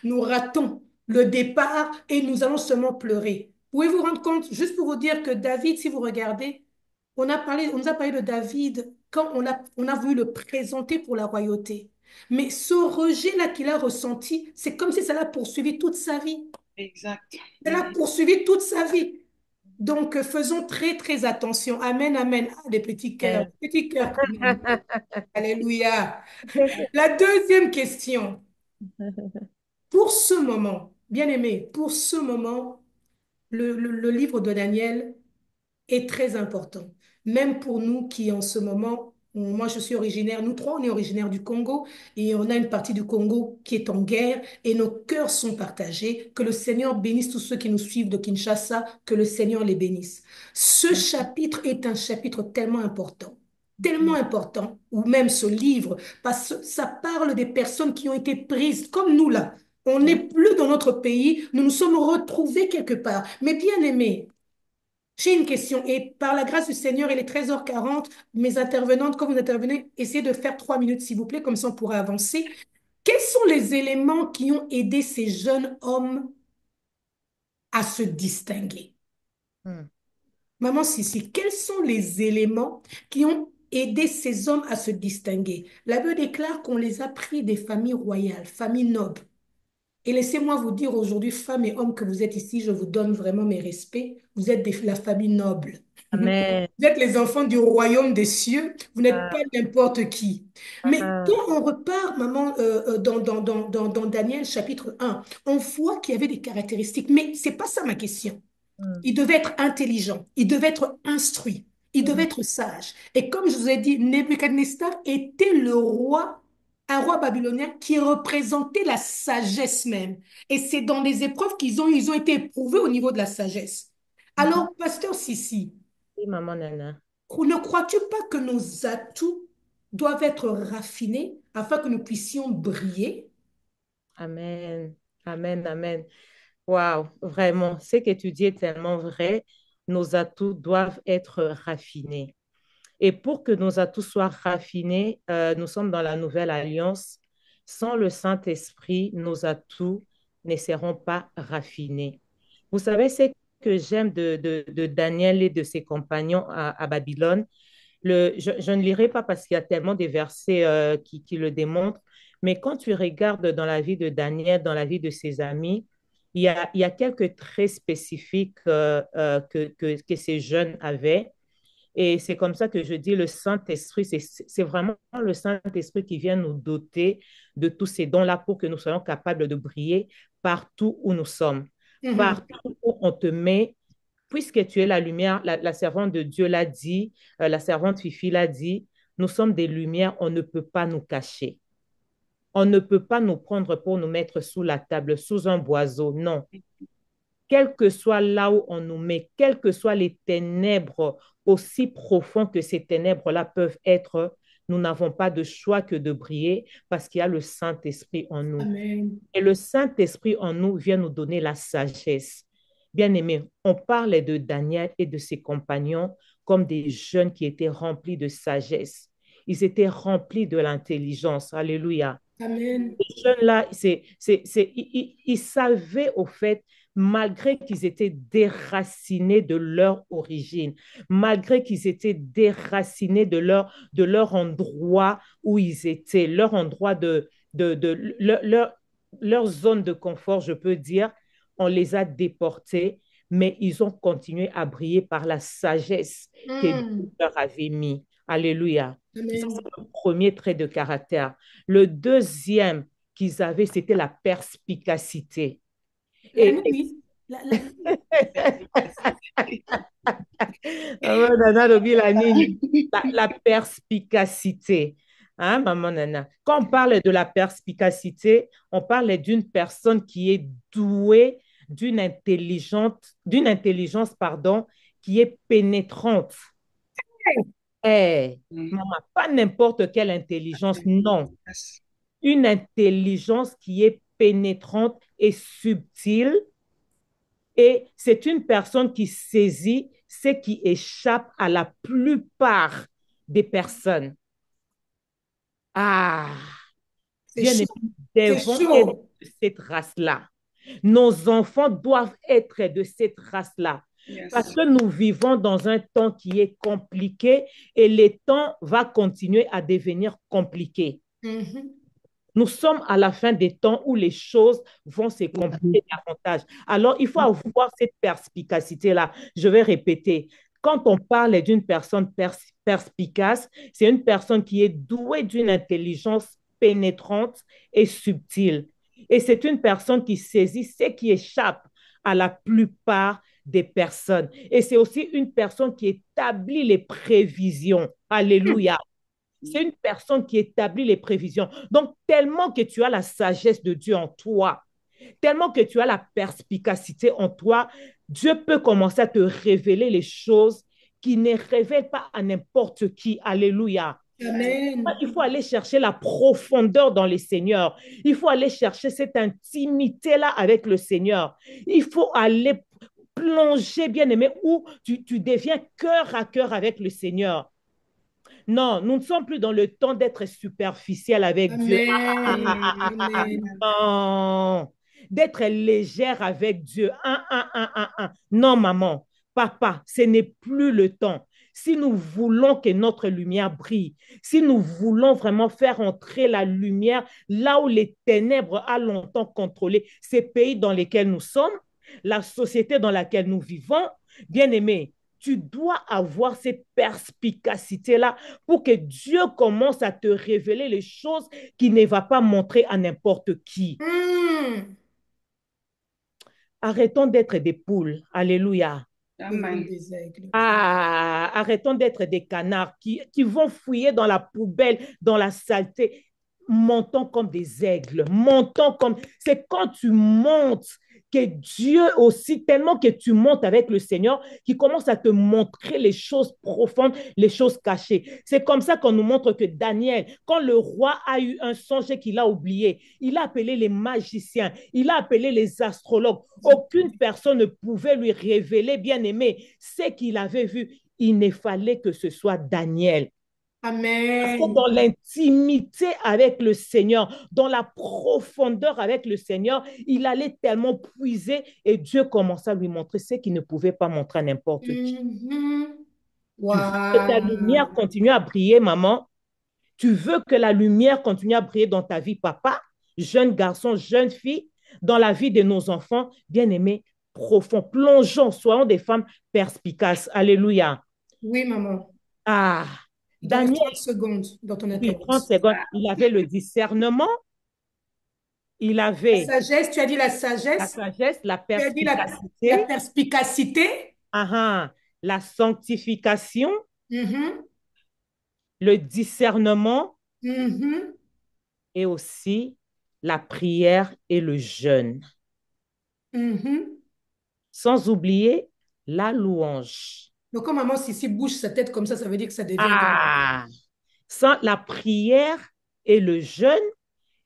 nous ratons le départ et nous allons seulement pleurer. Pouvez-vous vous rendre compte, juste pour vous dire que David, si vous regardez, on nous a parlé de David quand on a voulu le présenter pour la royauté. Mais ce rejet-là qu'il a ressenti, c'est comme si ça l'a poursuivi toute sa vie. Exact. Ça l'a Mhm. poursuivi toute sa vie. Donc, faisons très, très attention. Amen, amen. Ah, des petits cœurs. Amen. Petits cœurs quand même. Alléluia. La deuxième question. Pour ce moment, bien aimé, pour ce moment, le livre de Daniel est très important. Même pour nous qui, en ce moment, moi je suis originaire, nous trois, on est originaire du Congo et on a une partie du Congo qui est en guerre et nos cœurs sont partagés. Que le Seigneur bénisse tous ceux qui nous suivent de Kinshasa, que le Seigneur les bénisse. Ce chapitre est un chapitre tellement important, ou même ce livre, parce que ça parle des personnes qui ont été prises, comme nous là. On n'est plus dans notre pays, nous nous sommes retrouvés quelque part. Mais bien aimés, j'ai une question et par la grâce du Seigneur, il est 13h40. Mes intervenantes, quand vous intervenez, essayez de faire 3 minutes, s'il vous plaît, comme ça on pourra avancer. Quels sont les éléments qui ont aidé ces jeunes hommes à se distinguer? Hmm. Maman Sissi, quels sont les éléments qui ont aidé ces hommes à se distinguer? La Bible déclare qu'on les a pris des familles royales, familles nobles. Et laissez-moi vous dire aujourd'hui, femmes et hommes que vous êtes ici, je vous donne vraiment mes respects. Vous êtes la famille noble. Amen. Vous êtes les enfants du royaume des cieux. Vous n'êtes pas Ah, n'importe qui. Mais ah, quand on repart, maman, dans Daniel chapitre 1, on voit qu'il y avait des caractéristiques. Mais c'est pas ça ma question. hmm, Il devait être intelligent, il devait être instruit, il devait hmm, être sage. Et comme je vous ai dit, Nebuchadnezzar était le roi, un roi babylonien qui représentait la sagesse même. Et c'est dans les épreuves ils ont été éprouvés au niveau de la sagesse. mhm. Alors, pasteur Sissi, Oui, maman Nana. ne crois-tu pas que nos atouts doivent être raffinés afin que nous puissions briller? Amen. Amen. Amen. Waouh, vraiment, ce que tu dis est tellement vrai. Nos atouts doivent être raffinés. Et pour que nos atouts soient raffinés, nous sommes dans la nouvelle alliance. Sans le Saint-Esprit, nos atouts ne seront pas raffinés. Vous savez, ce que j'aime de Daniel et de ses compagnons à Babylone, je ne lirai pas parce qu'il y a tellement de versets qui le démontrent, mais quand tu regardes dans la vie de Daniel, dans la vie de ses amis, il y a quelques traits spécifiques que ces jeunes avaient. Et c'est comme ça que je dis le Saint-Esprit, c'est vraiment le Saint-Esprit qui vient nous doter de tous ces dons-là pour que nous soyons capables de briller partout où nous sommes. Mhm. Partout où on te met, puisque tu es la lumière, la servante de Dieu l'a dit, la servante Fifi l'a dit, nous sommes des lumières, on ne peut pas nous cacher. On ne peut pas nous prendre pour nous mettre sous la table, sous un boiseau, non. Quel que soit là où on nous met, quelles que soient les ténèbres, aussi profondes que ces ténèbres-là peuvent être, nous n'avons pas de choix que de briller parce qu'il y a le Saint-Esprit en nous. Amen. Et le Saint-Esprit en nous vient nous donner la sagesse. Bien aimé, on parlait de Daniel et de ses compagnons comme des jeunes qui étaient remplis de sagesse. Ils étaient remplis de l'intelligence. Alléluia. Amen. Ces jeunes-là, ils savaient au fait, malgré qu'ils étaient déracinés de leur origine, malgré qu'ils étaient déracinés de leur endroit où ils étaient, leur endroit leur zone de confort, je peux dire, on les a déportés, mais ils ont continué à briller par la sagesse que Dieu Mm. leur avait mis. Alléluia. Ça, c'est Amen. le premier trait de caractère. Le deuxième qu'ils avaient, c'était la perspicacité. La Et, nuit, Maman Nana Lobi la ligne, la perspicacité. Hein, maman Nana? Quand on parle de la perspicacité, on parle d'une personne qui est douée d'une intelligence, pardon, qui est pénétrante. Eh, maman, pas n'importe quelle intelligence, non. Une intelligence qui est pénétrante et subtile. Et c'est une personne qui saisit ce qui échappe à la plupart des personnes. Ah, c'est bien chaud. aimé, nous C'est devons être chaud. de cette race-là. Nos enfants doivent être de cette race-là. Parce Yes. que nous vivons dans un temps qui est compliqué et le temps va continuer à devenir compliqué. Mhm. Nous sommes à la fin des temps où les choses vont se compliquer davantage. Alors, il faut avoir cette perspicacité-là. Je vais répéter. Quand on parle d'une personne perspicace, c'est une personne qui est douée d'une intelligence pénétrante et subtile. Et c'est une personne qui saisit ce qui échappe à la plupart des personnes. Et c'est aussi une personne qui établit les prévisions. Alléluia. C'est une personne qui établit les prévisions. Donc, tellement que tu as la sagesse de Dieu en toi, tellement que tu as la perspicacité en toi, Dieu peut commencer à te révéler les choses qui ne révèlent pas à n'importe qui. Alléluia. Amen. Il faut aller chercher la profondeur dans le Seigneur. Il faut aller chercher cette intimité-là avec le Seigneur. Il faut aller plonger, bien aimé, où tu deviens cœur à cœur avec le Seigneur. Non, nous ne sommes plus dans le temps d'être superficiel avec Dieu. Amen. Amen. Non, d'être légère avec Dieu. Non, maman, papa, ce n'est plus le temps. Si nous voulons que notre lumière brille, si nous voulons vraiment faire entrer la lumière là où les ténèbres a longtemps contrôlé ces pays dans lesquels nous sommes, la société dans laquelle nous vivons, bien aimé, tu dois avoir cette perspicacité-là pour que Dieu commence à te révéler les choses qu'il ne va pas montrer à n'importe qui. Hmm. Arrêtons d'être des poules. Alléluia. Devenons Amen. des aigles. Ah, arrêtons d'être des canards qui vont fouiller dans la poubelle, dans la saleté. Montons comme des aigles. Montons comme... C'est quand tu montes que Dieu aussi, tellement que tu montes avec le Seigneur, qui commence à te montrer les choses profondes, les choses cachées. C'est comme ça qu'on nous montre que Daniel, quand le roi a eu un songe qu'il a oublié, il a appelé les magiciens, il a appelé les astrologues. Aucune personne ne pouvait lui révéler, bien aimé, ce qu'il avait vu. Il ne fallait que ce soit Daniel. Parce que Amen. dans l'intimité avec le Seigneur, dans la profondeur avec le Seigneur, il allait tellement puiser et Dieu commença à lui montrer ce qu'il ne pouvait pas montrer à n'importe qui. Mhm. Tu veux que ta lumière Wow. continue à briller, maman? Tu veux que la lumière continue à briller dans ta vie, papa, jeune garçon, jeune fille, dans la vie de nos enfants, bien-aimés, profond. Plongeons, soyons des femmes perspicaces. Alléluia. Oui, maman. Ah, Donc, Daniel, 30 secondes dans ton oui, 30 intervention. secondes, il avait le discernement, il La avait sagesse, tu as dit la la sagesse, sagesse, la tu as dit la perspicacité, perspicacité. la sanctification, Mhm. le discernement Mhm. et aussi la prière et le jeûne. Mhm. Sans oublier la louange. Donc, quand maman Sissi bouge sa tête comme ça veut dire que ça devient grand. Ah, sans la prière et le jeûne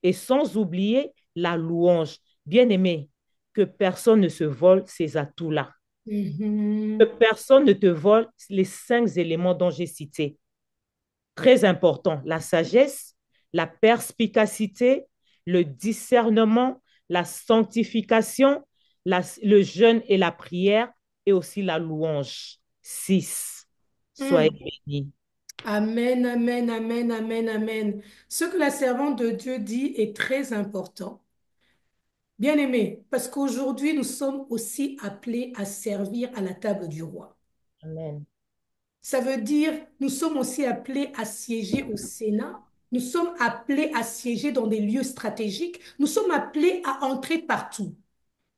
et sans oublier la louange. Bien-aimé, que personne ne se vole ces atouts-là. Que Mhm. personne ne te vole les 5 éléments dont j'ai cités. Très important, la sagesse, la perspicacité, le discernement, la sanctification, le jeûne et la prière et aussi la louange. 6. Soyez Mhm. bénis. Amen, amen, amen, amen, amen. Ce que la servante de Dieu dit est très important. Bien aimé, parce qu'aujourd'hui, nous sommes aussi appelés à servir à la table du roi. Amen. Ça veut dire, nous sommes aussi appelés à siéger au Sénat. Nous sommes appelés à siéger dans des lieux stratégiques. Nous sommes appelés à entrer partout.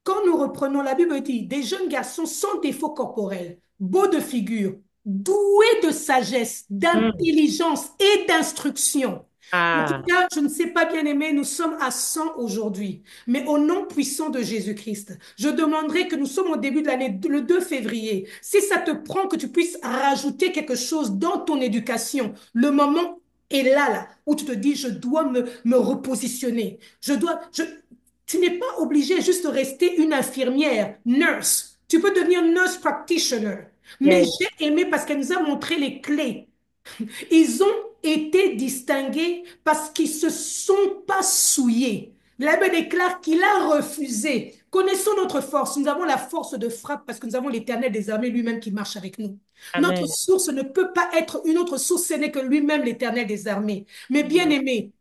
Quand nous reprenons, la Bible dit, des jeunes garçons sans défaut corporel, beaux de figure, doués de sagesse, Mm. d'intelligence et d'instruction. En tout Ah, cas, je ne sais pas bien aimé, nous sommes à 100 aujourd'hui, mais au nom puissant de Jésus-Christ, je demanderai que nous sommes au début de l'année, le 2 février, si ça te prend que tu puisses rajouter quelque chose dans ton éducation, le moment est là, où tu te dis, je dois me repositionner. Tu n'es pas obligé juste de rester une infirmière, nurse. Tu peux devenir nurse practitioner. Mais yes. j'ai aimé parce qu'elle nous a montré les clés. Ils ont été distingués parce qu'ils se sont pas souillés. La Bible déclare qu'il a refusé. Connaissons notre force. Nous avons la force de frappe parce que nous avons l'Éternel des armées lui-même qui marche avec nous. Notre Amen. source ne peut pas être une autre source, ce n'est que lui-même l'Éternel des armées. Mais bien Mhm. aimé,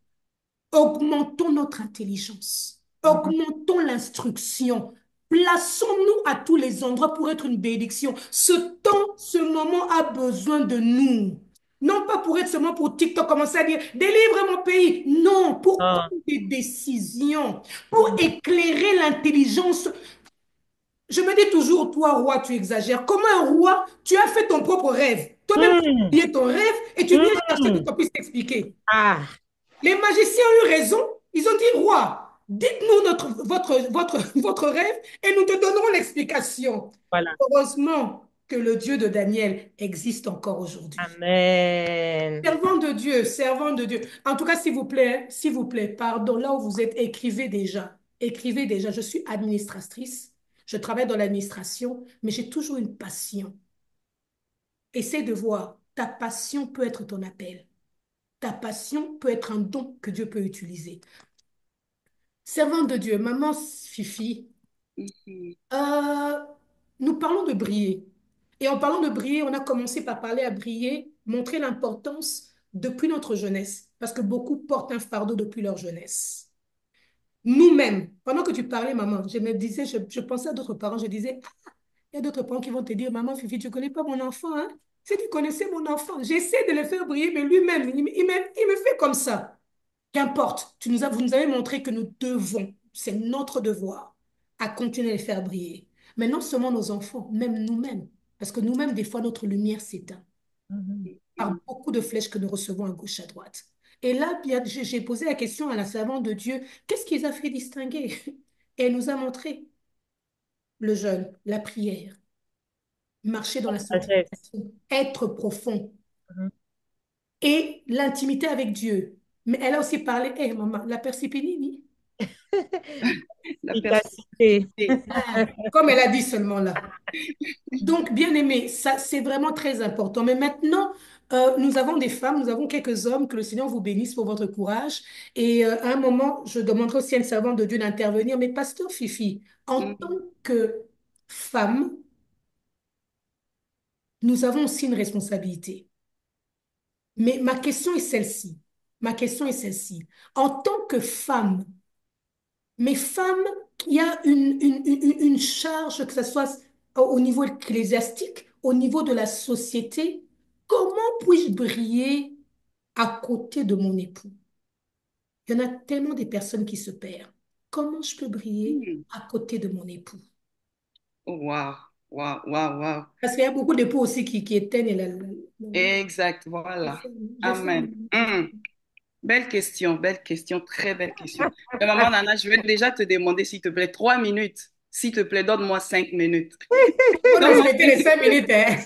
augmentons notre intelligence, Mhm. augmentons l'instruction, plaçons-nous à tous les endroits pour être une bénédiction. Ce temps, ce moment a besoin de nous. Non pas pour être seulement pour TikTok, commencer à dire délivre mon pays. Non, pour Ah. prendre des décisions, pour Mhm. éclairer l'intelligence. Je me dis toujours, toi, roi, tu exagères. Comme un roi, tu as fait ton propre rêve. Toi-même, tu as Mhm. oublié ton rêve et tu viens chercher que Mhm. qu'on puisse t'expliquer. Ah, Les magiciens ont eu raison. Ils ont dit, roi, dites-nous votre rêve et nous te donnerons l'explication. voilà. Heureusement que le Dieu de Daniel existe encore aujourd'hui. Amen. Servant de Dieu. En tout cas, s'il vous plaît, pardon, là où vous êtes, écrivez déjà. Écrivez déjà. Je suis administratrice. Je travaille dans l'administration, mais j'ai toujours une passion. Essaie de voir. Ta passion peut être ton appel. Ta passion peut être un don que Dieu peut utiliser. Servante de Dieu, maman Fifi, Mhm. euh, nous parlons de briller. Et en parlant de briller, on a commencé par parler à briller, montrer l'importance depuis notre jeunesse, parce que beaucoup portent un fardeau depuis leur jeunesse. Nous-mêmes, pendant que tu parlais, maman, je me disais, je pensais à d'autres parents, je disais, ah, il y a d'autres parents qui vont te dire, maman Fifi, tu ne connais pas mon enfant, hein? Si tu connaissais mon enfant, j'essaie de le faire briller, mais lui-même, il me fait comme ça. Qu'importe, vous nous avez montré que nous devons, c'est notre devoir, à continuer à les faire briller. Mais non seulement nos enfants, même nous-mêmes. Parce que nous-mêmes, des fois, notre lumière s'éteint Mhm. par beaucoup de flèches que nous recevons à gauche, à droite. Et là, bien, j'ai posé la question à la servante de Dieu, qu'est-ce qui les a fait distinguer? Et elle nous a montré le jeûne, la prière, marcher dans la Sagesse. sanctification, être profond Mhm. et l'intimité avec Dieu. Mais elle a aussi parlé, hé maman, la persipénie, La Efficacité. personnalité. comme elle a dit seulement là. Donc, bien aimé, ça, c'est vraiment très important. Mais maintenant, nous avons des femmes, nous avons quelques hommes, que le Seigneur vous bénisse pour votre courage. Et à un moment, je demanderai aussi à une servante de Dieu d'intervenir. Mais pasteur Fifi, en tant Mhm. que femme, nous avons aussi une responsabilité. Mais ma question est celle-ci. Ma question est celle-ci. En tant que femme, mais femme qui a une charge, que ce soit au niveau ecclésiastique, au niveau de la société, comment puis-je briller à côté de mon époux? Il y en a tellement des personnes qui se perdent. Comment je peux briller Mhm. à côté de mon époux? Oh, waouh, waouh, waouh, waouh. Parce qu'il y a beaucoup d'époux aussi qui éteignent Exact, je voilà. sais, je sais, Amen. Belle question, très belle question. Mais maman Nana, je vais déjà te demander, s'il te plaît, 3 minutes. S'il te plaît, donne-moi 5 minutes. faut Donne-moi respecter les 5 minutes, hein.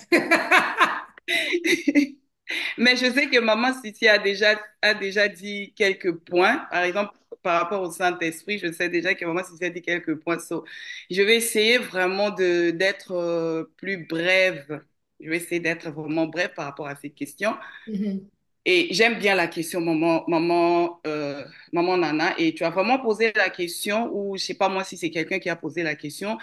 Mais je sais que maman Siti a déjà dit quelques points. Par exemple, par rapport au Saint-Esprit, je sais déjà que maman Siti a dit quelques points. So, je vais essayer vraiment d'être plus brève. Je vais essayer d'être vraiment brève par rapport à cette question. Mhm. Et j'aime bien la question, maman Nana. Et tu as vraiment posé la question, ou je sais pas moi si c'est quelqu'un qui a posé la question.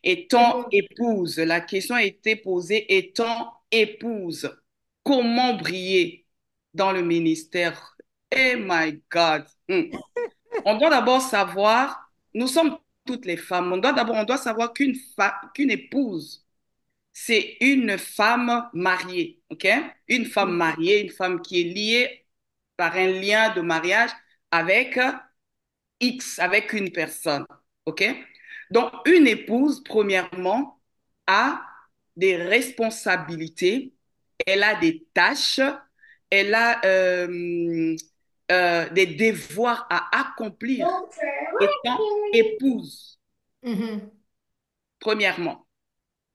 C'est Étant moi. épouse, la question a été posée, étant épouse, comment briller dans le ministère? Oh my God. On doit d'abord savoir, nous sommes toutes les femmes, on doit savoir qu'une épouse, c'est une femme mariée, ok? Une femme mariée, une femme qui est liée par un lien de mariage avec X, avec une personne, ok? Donc, une épouse, premièrement, a des responsabilités, elle a des tâches, elle a des devoirs à accomplir étant épouse, Mhm. premièrement.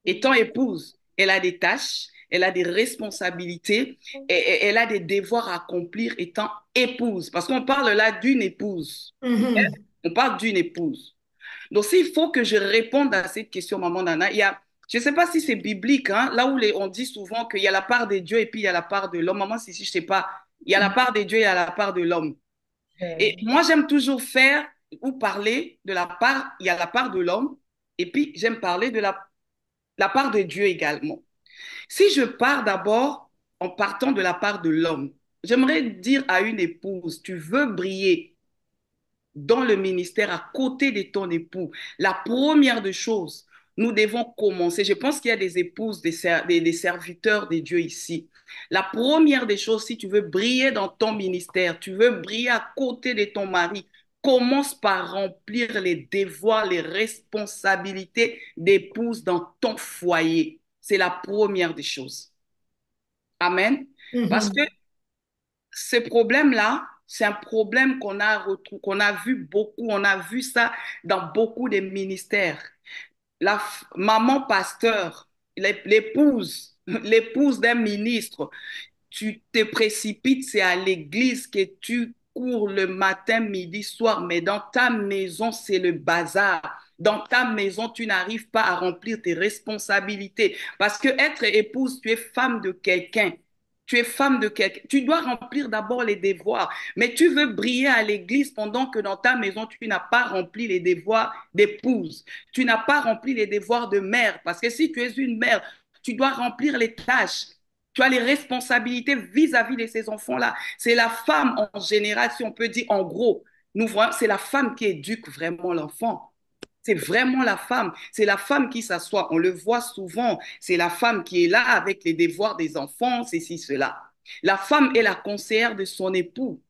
Étant épouse, elle a des tâches, elle a des responsabilités et elle a des devoirs à accomplir étant épouse. Parce qu'on parle là d'une épouse. Ok? Mhm. On parle d'une épouse. Donc, s'il faut que je réponde à cette question, maman Nana, je ne sais pas si c'est biblique, hein, là où on dit souvent qu'il y a la part de Dieu et puis il y a la part de l'homme. Maman, si je ne sais pas, il y a la part de Dieu et il y a la part de l'homme. Et moi, j'aime toujours faire ou parler de la part, il y a la part de l'homme, et puis j'aime parler de la part de Dieu également. Si je pars d'abord en partant de la part de l'homme, j'aimerais dire à une épouse, tu veux briller dans le ministère à côté de ton époux. La première des choses, nous devons commencer. Je pense qu'il y a des épouses, des serviteurs de Dieu ici. La première des choses, si tu veux briller dans ton ministère, tu veux briller à côté de ton mari, commence par remplir les devoirs, les responsabilités d'épouse dans ton foyer. C'est la première des choses. Amen. Parce que Mhm. ce problème-là, c'est un problème qu'on a vu beaucoup, on a vu ça dans beaucoup de ministères. Maman pasteur, l'épouse d'un ministre, tu te précipites, c'est à l'église que tu cours le matin, midi, soir, mais dans ta maison, c'est le bazar. Dans ta maison, tu n'arrives pas à remplir tes responsabilités. Parce que être épouse, tu es femme de quelqu'un. Tu es femme de quelqu'un. Tu dois remplir d'abord les devoirs. Mais tu veux briller à l'église pendant que dans ta maison, tu n'as pas rempli les devoirs d'épouse. Tu n'as pas rempli les devoirs de mère. Parce que si tu es une mère, tu dois remplir les tâches. Tu as les responsabilités vis-à-vis de ces enfants-là. C'est la femme en général, si on peut dire en gros, nous voyons, c'est la femme qui éduque vraiment l'enfant. C'est vraiment la femme. C'est la femme qui s'assoit. On le voit souvent. C'est la femme qui est là avec les devoirs des enfants, ceci, cela. La femme est la conseillère de son époux.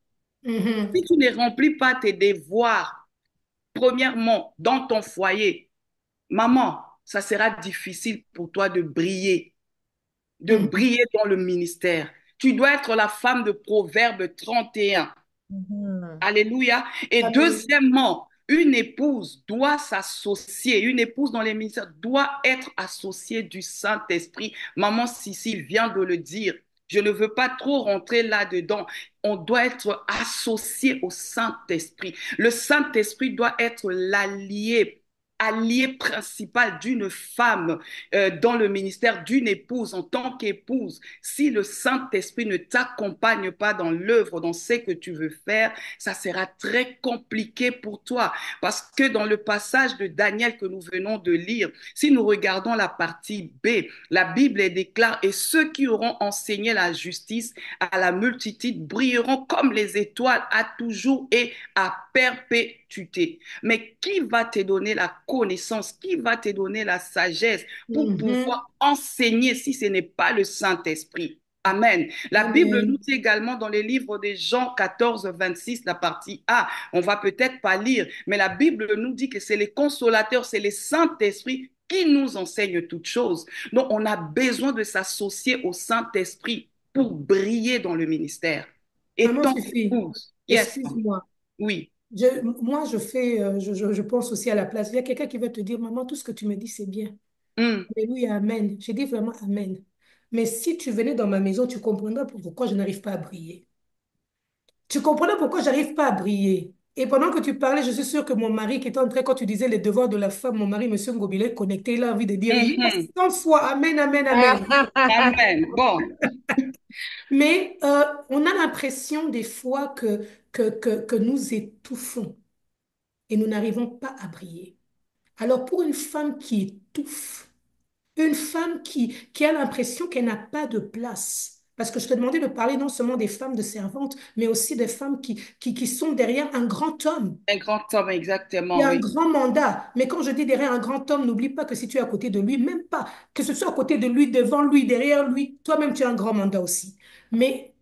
Mhm. Si tu ne remplis pas tes devoirs, premièrement, dans ton foyer, maman, ça sera difficile pour toi de Mhm. briller dans le ministère. Tu dois être la femme de Proverbe 31. Mhm. Alléluia. Et Amen. deuxièmement, une épouse doit s'associer, une épouse dans les ministères doit être associée du Saint-Esprit. Maman Sissi vient de le dire. Je ne veux pas trop rentrer là-dedans. On doit être associé au Saint-Esprit. Le Saint-Esprit doit être allié principal d'une femme dans le ministère, d'une épouse en tant qu'épouse. Si le Saint-Esprit ne t'accompagne pas dans l'œuvre, dans ce que tu veux faire, ça sera très compliqué pour toi. Parce que dans le passage de Daniel que nous venons de lire, si nous regardons la partie B, la Bible déclare, et ceux qui auront enseigné la justice à la multitude brilleront comme les étoiles à toujours et à perpétuité. Mais qui va te donner la connaissance? Qui va te donner la sagesse pour Mhm. pouvoir enseigner si ce n'est pas le Saint-Esprit? Amen. La Bible nous Amen. dit également dans les livres de Jean 14, 26, la partie A, on va peut-être pas lire, mais la Bible nous dit que c'est les consolateurs, c'est le Saint-Esprit qui nous enseigne toutes choses. Donc, on a besoin de s'associer au Saint-Esprit pour briller dans le ministère. Maman Étant Fifi, épouse, yes, excuse-moi. oui. Moi, je pense aussi à la place. Il y a quelqu'un qui va te dire, maman, tout ce que tu me dis, c'est bien. Mm. Alléluia, Amen. J'ai dit vraiment Amen. Mais si tu venais dans ma maison, tu comprendras pourquoi je n'arrive pas à briller. Tu comprendras pourquoi j'arrive pas à briller. Et pendant que tu parlais, je suis sûre que mon mari, qui était en train, quand tu disais les devoirs de la femme, mon mari, Monsieur Ngobile, est connecté, il a envie de dire yes, Mhm. 100 fois, Amen, Amen, Amen. Amen. Bon, Mais on a l'impression des fois que nous étouffons et nous n'arrivons pas à briller. Alors pour une femme qui étouffe, une femme qui a l'impression qu'elle n'a pas de place. Parce que je te demandais de parler non seulement des femmes de servantes, mais aussi des femmes qui sont derrière un grand homme. un grand homme, Il y exactement, a un oui. grand mandat. Mais quand je dis derrière un grand homme, n'oublie pas que si tu es à côté de lui, même pas, que ce soit à côté de lui, devant lui, derrière lui, toi-même, tu as un grand mandat aussi. Mais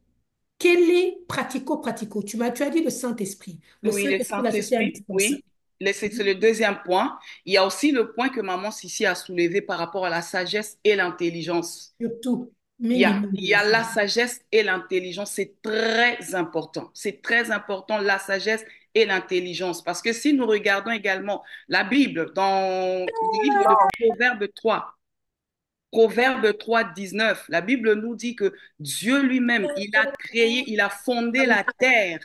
quel est pratico-pratico? Tu as dit le Saint-Esprit. Le Oui, le Saint-Esprit, là, c'est Saint-Esprit, indispensable. oui. C'est le deuxième point. Il y a aussi le point que maman Sissi a soulevé par rapport à la sagesse et l'intelligence. Surtout, minimum Il de y la a la sagesse. sagesse et l'intelligence. C'est très important. C'est très important, la sagesse et l'intelligence. Parce que si nous regardons également la Bible dans le livre de Proverbe 3, 19, la Bible nous dit que Dieu lui-même, il a créé, il a fondé la terre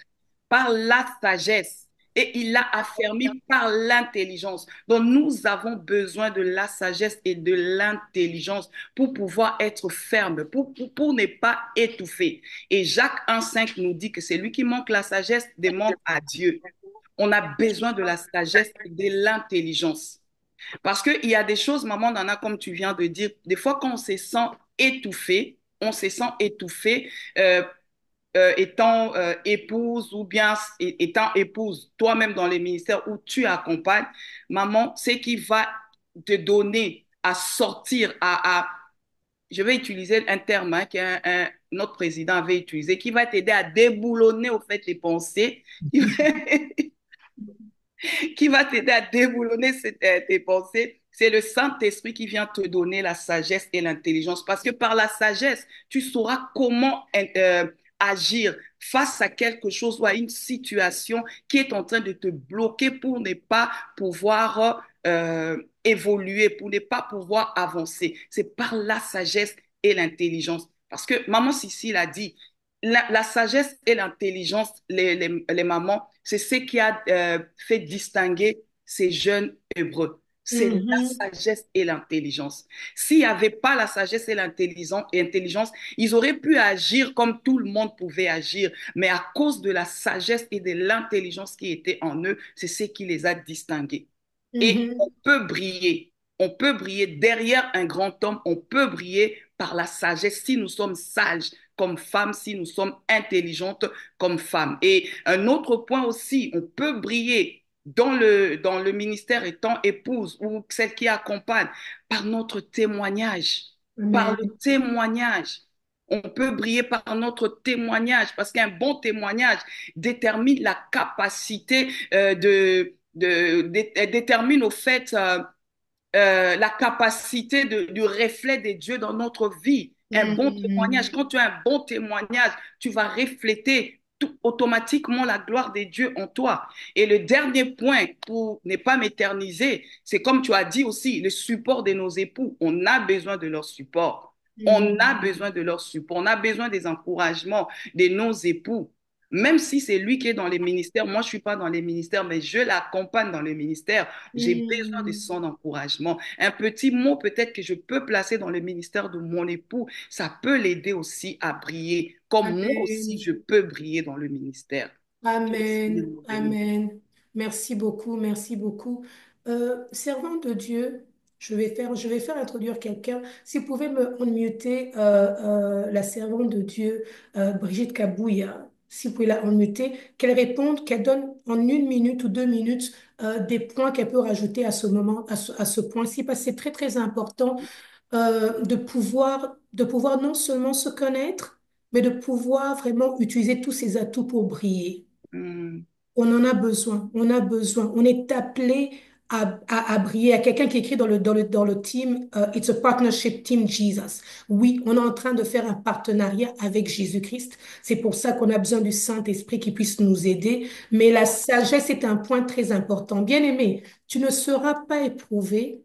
par la sagesse et il l'a affermi par l'intelligence. Donc nous avons besoin de la sagesse et de l'intelligence pour pouvoir être ferme, pour ne pas étouffer. Et Jacques 1,5 nous dit que c'est lui qui manque la sagesse demande à Dieu. On a besoin de la sagesse et de l'intelligence. Parce qu'il y a des choses, maman Nana, comme tu viens de dire, des fois quand on se sent étouffé, euh, étant épouse ou bien étant épouse, toi-même dans les ministères où tu accompagnes, maman, c'est qui va te donner à sortir, je vais utiliser un terme notre président avait utilisé, qui va t'aider à déboulonner au fait les pensées, qui va t'aider à déboulonner tes pensées. C'est le Saint-Esprit qui vient te donner la sagesse et l'intelligence. Parce que par la sagesse, tu sauras comment agir face à quelque chose ou à une situation qui est en train de te bloquer pour ne pas pouvoir évoluer, pour ne pas pouvoir avancer. C'est par la sagesse et l'intelligence. Parce que maman Sissi l'a dit, la sagesse et l'intelligence, les mamans, c'est ce qui a fait distinguer ces jeunes Hébreux. C'est Mhm. la sagesse et l'intelligence. S'il n'y avait pas la sagesse et l'intelligence, ils auraient pu agir comme tout le monde pouvait agir. Mais à cause de la sagesse et de l'intelligence qui était en eux, c'est ce qui les a distingués. Et on Mhm. peut briller. On peut briller derrière un grand homme. On peut briller par la sagesse si nous sommes sages comme femmes, si nous sommes intelligentes comme femmes. Et un autre point aussi, on peut briller dans le ministère étant épouse ou celle qui accompagne par notre témoignage, par le Amen. témoignage. On peut briller par notre témoignage parce qu'un bon témoignage détermine la capacité détermine au fait la capacité du reflet de Dieu dans notre vie. Un bon témoignage, Mhm. quand tu as un bon témoignage, tu vas refléter automatiquement la gloire de Dieu en toi. Et le dernier point, pour ne pas m'éterniser, c'est comme tu as dit aussi, le support de nos époux. On a besoin de leur support. On a Mhm. besoin de leur support. On a besoin des encouragements de nos époux. Même si c'est lui qui est dans les ministères, moi je ne suis pas dans les ministères, mais je l'accompagne dans les ministères. J'ai besoin de Mhm. son encouragement. Un petit mot peut-être que je peux placer dans le ministère de mon époux, ça peut l'aider aussi à briller, comme moi aussi Amen. je peux briller dans le ministère. Que le Seigneur Amen. nous bénisse. Amen. Merci beaucoup. Merci beaucoup. Servant de Dieu, je vais faire introduire quelqu'un. Si vous pouvez me unmuter la servante de Dieu, Brigitte Kabouya, si vous pouvez la unmuter, qu'elle réponde, qu'elle donne en 1 minute ou 2 minutes des points qu'elle peut rajouter à ce moment, à ce point-ci, parce que c'est très, très important de pouvoir non seulement se connaître, mais de pouvoir vraiment utiliser tous ses atouts pour briller. Hmm. On en a besoin, on a besoin. On est appelé à briller. Il y a quelqu'un qui écrit dans le team, It's a partnership team Jesus. Oui, on est en train de faire un partenariat avec Jésus-Christ. C'est pour ça qu'on a besoin du Saint-Esprit qui puisse nous aider. Mais la sagesse est un point très important. Bien aimé, tu ne seras pas éprouvé.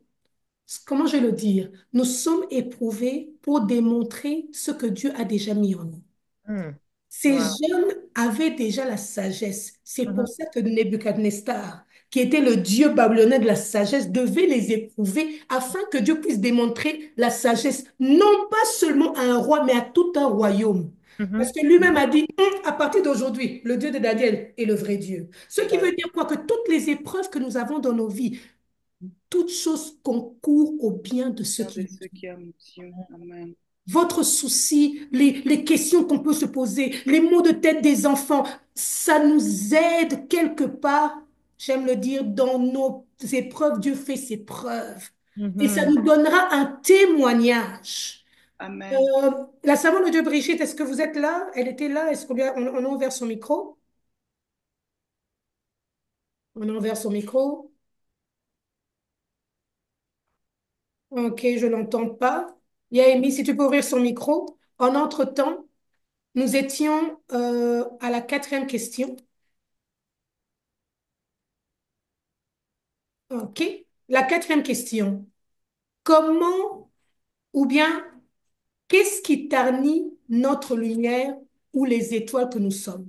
Comment je vais le dire? Nous sommes éprouvés pour démontrer ce que Dieu a déjà mis en nous. Hmm. Ces Wow. jeunes avaient déjà la sagesse. C'est pour Mhm. ça que Nebuchadnezzar, qui était le dieu babylonais de la sagesse, devait les éprouver afin que Dieu puisse démontrer la sagesse, non pas seulement à un roi, mais à tout un royaume. Parce Mhm. que lui-même a dit, à partir d'aujourd'hui, le Dieu de Daniel est le vrai Dieu. Ce qui veut dire quoi? Que toutes les épreuves que nous avons dans nos vies, toutes choses concourent au bien de ceux Père de qui ceux qui aiment Dieu. Amen. votre souci, les questions qu'on peut se poser, les maux de tête des enfants, ça nous aide quelque part, j'aime le dire, dans nos épreuves. Dieu fait ses preuves. Et ça Mhm. nous donnera un témoignage. Amen. La servante de Dieu, Brigitte, est-ce que vous êtes là? Elle était là? Est-ce on a ouvert son micro? On a ouvert son micro? Ok, je l'entends pas. Yaemi, si tu peux ouvrir son micro. En entre-temps, nous étions à la quatrième question. OK. La quatrième question. Comment ou bien qu'est-ce qui ternit notre lumière ou les étoiles que nous sommes?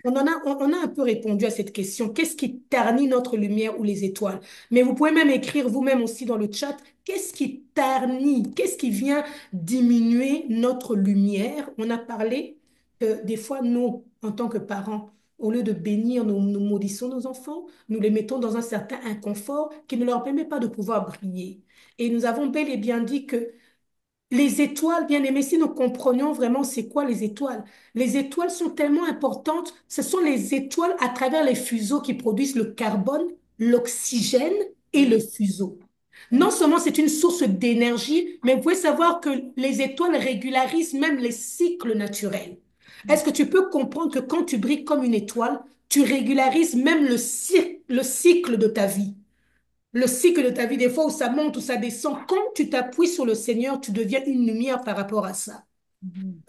On a un peu répondu à cette question. Qu'est-ce qui ternit notre lumière ou les étoiles? Mais vous pouvez même écrire vous-même aussi dans le chat. Qu'est-ce qui ternit? Qu'est-ce qui vient diminuer notre lumière? On a parlé que des fois, nous, en tant que parents, Au lieu de bénir, nous maudissons nos enfants, nous les mettons dans un certain inconfort qui ne leur permet pas de pouvoir briller. Et nous avons bel et bien dit que les étoiles, bien aimés, si nous comprenions vraiment c'est quoi les étoiles sont tellement importantes, ce sont les étoiles à travers les fuseaux qui produisent le carbone, l'oxygène et le fuseau. Non seulement c'est une source d'énergie, mais vous pouvez savoir que les étoiles régularisent même les cycles naturels. Est-ce que tu peux comprendre que quand tu brilles comme une étoile, tu régularises même le cycle de ta vie? Le cycle de ta vie, des fois où ça monte, où ça descend, quand tu t'appuies sur le Seigneur, tu deviens une lumière par rapport à ça. Mhm.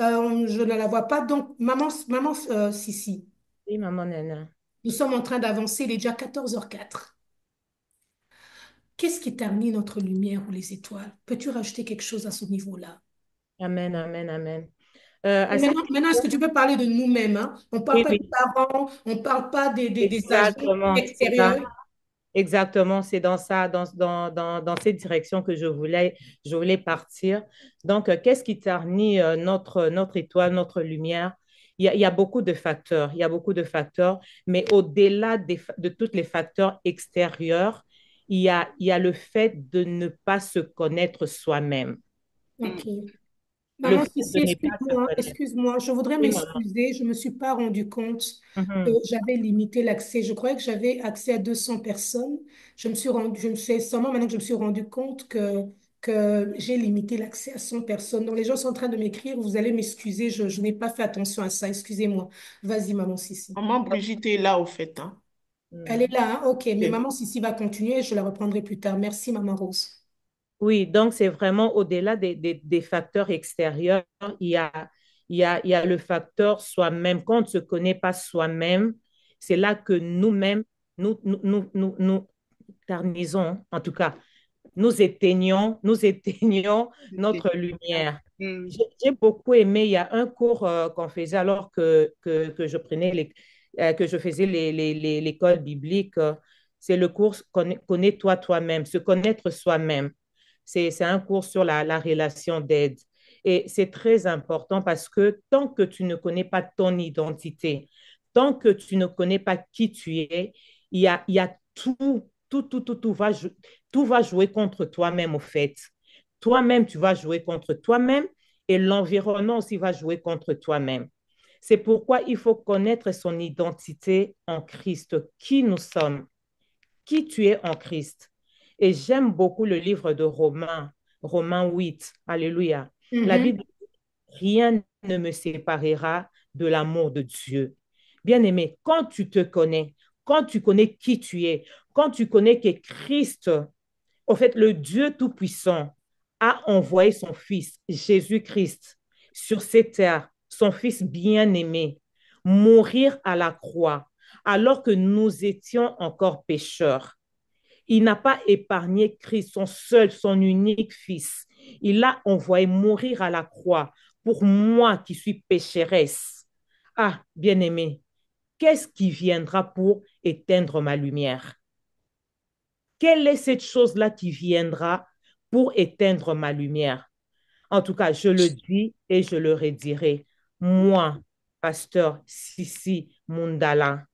Je ne la vois pas, donc maman Sissi, Oui, maman Nana. nous sommes en train d'avancer, il est déjà 14h04. Qu'est-ce qui ternit notre lumière ou les étoiles? Peux-tu rajouter quelque chose à ce niveau-là? Amen, amen, amen. Et À cette maintenant, est-ce question, que tu peux parler de nous-mêmes, hein? On ne parle oui, pas des oui, parents, on ne parle pas des agents exactement, c'est ça. extérieurs. Exactement, c'est dans ça, dans cette direction que je voulais partir. Donc, qu'est-ce qui ternit notre étoile, notre lumière? Il y a beaucoup de facteurs, il y a beaucoup de facteurs, mais au-delà de tous les facteurs extérieurs, il y a le fait de ne pas se connaître soi-même. Ok. Le Maman, fait de Cissy, ne pas se excuse-moi, connaître. excuse-moi, je voudrais Oui, maman. m'excuser, je ne me suis pas rendu compte que Mhm. j'avais limité l'accès. Je croyais que j'avais accès à 200 personnes. Je me suis seulement maintenant que je me suis rendu compte que j'ai limité l'accès à 100 personnes. Donc les gens sont en train de m'écrire, vous allez m'excuser, je n'ai pas fait attention à ça, excusez-moi. Vas-y, maman Sissi. Maman Brigitte est là, au fait, hein. Elle est Mhm. là, hein? Ok, mais Ok. maman Sissi va continuer, je la reprendrai plus tard. Merci, maman Rose. Oui, donc c'est vraiment au-delà des facteurs extérieurs, il y a, il y a le facteur soi-même. Quand on ne se connaît pas soi-même, c'est là que nous-mêmes, nous tarnisons, en tout cas, nous éteignons C'était- notre lumière. Mm. J'ai beaucoup aimé, il y a un cours qu'on faisait alors que je prenais que je faisais l'école biblique. C'est le cours Connais-toi toi-même, se connaître soi-même. C'est un cours sur la relation d'aide. Et c'est très important parce que tant que tu ne connais pas ton identité, tant que tu ne connais pas qui tu es, il y a tout va jouer contre toi-même, au fait. Toi-même, tu vas jouer contre toi-même et l'environnement aussi va jouer contre toi-même. C'est pourquoi il faut connaître son identité en Christ, qui nous sommes, qui tu es en Christ. Et j'aime beaucoup le livre de Romains, Romains 8. Alléluia. La Mhm. Bible dit, rien ne me séparera de l'amour de Dieu. Bien-aimé, quand tu te connais, quand tu connais qui tu es, quand tu connais que Christ, au fait, le Dieu Tout-Puissant a envoyé son Fils, Jésus-Christ, sur cette terre, son Fils bien-aimé, mourir à la croix, alors que nous étions encore pécheurs. Il n'a pas épargné Christ, son seul, son unique Fils. Il l'a envoyé mourir à la croix pour moi qui suis pécheresse. Ah, bien-aimé, qu'est-ce qui viendra pour éteindre ma lumière? Quelle est cette chose-là qui viendra pour éteindre ma lumière? En tout cas, je le dis et je le redirai. Moi, pasteur Sissi Mundala,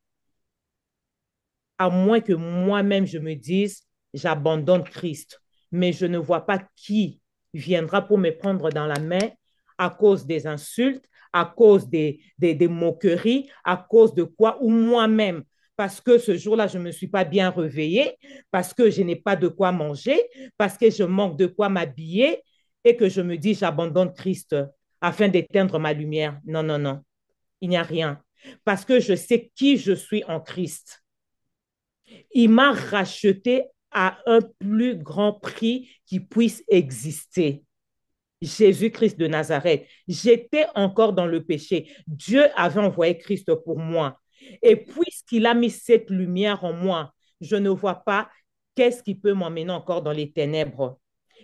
à moins que moi-même je me dise, j'abandonne Christ, mais je ne vois pas qui viendra pour me prendre dans la main à cause des insultes, à cause des moqueries, à cause de quoi, ou moi-même, parce que ce jour-là, je ne me suis pas bien réveillée, parce que je n'ai pas de quoi manger, parce que je manque de quoi m'habiller et que je me dis, j'abandonne Christ afin d'éteindre ma lumière. Non, non, non, il n'y a rien. Parce que je sais qui je suis en Christ. Il m'a racheté à un plus grand prix qui puisse exister. Jésus-Christ de Nazareth. J'étais encore dans le péché. Dieu avait envoyé Christ pour moi. Et puisqu'il a mis cette lumière en moi, je ne vois pas qu'est-ce qui peut m'emmener encore dans les ténèbres.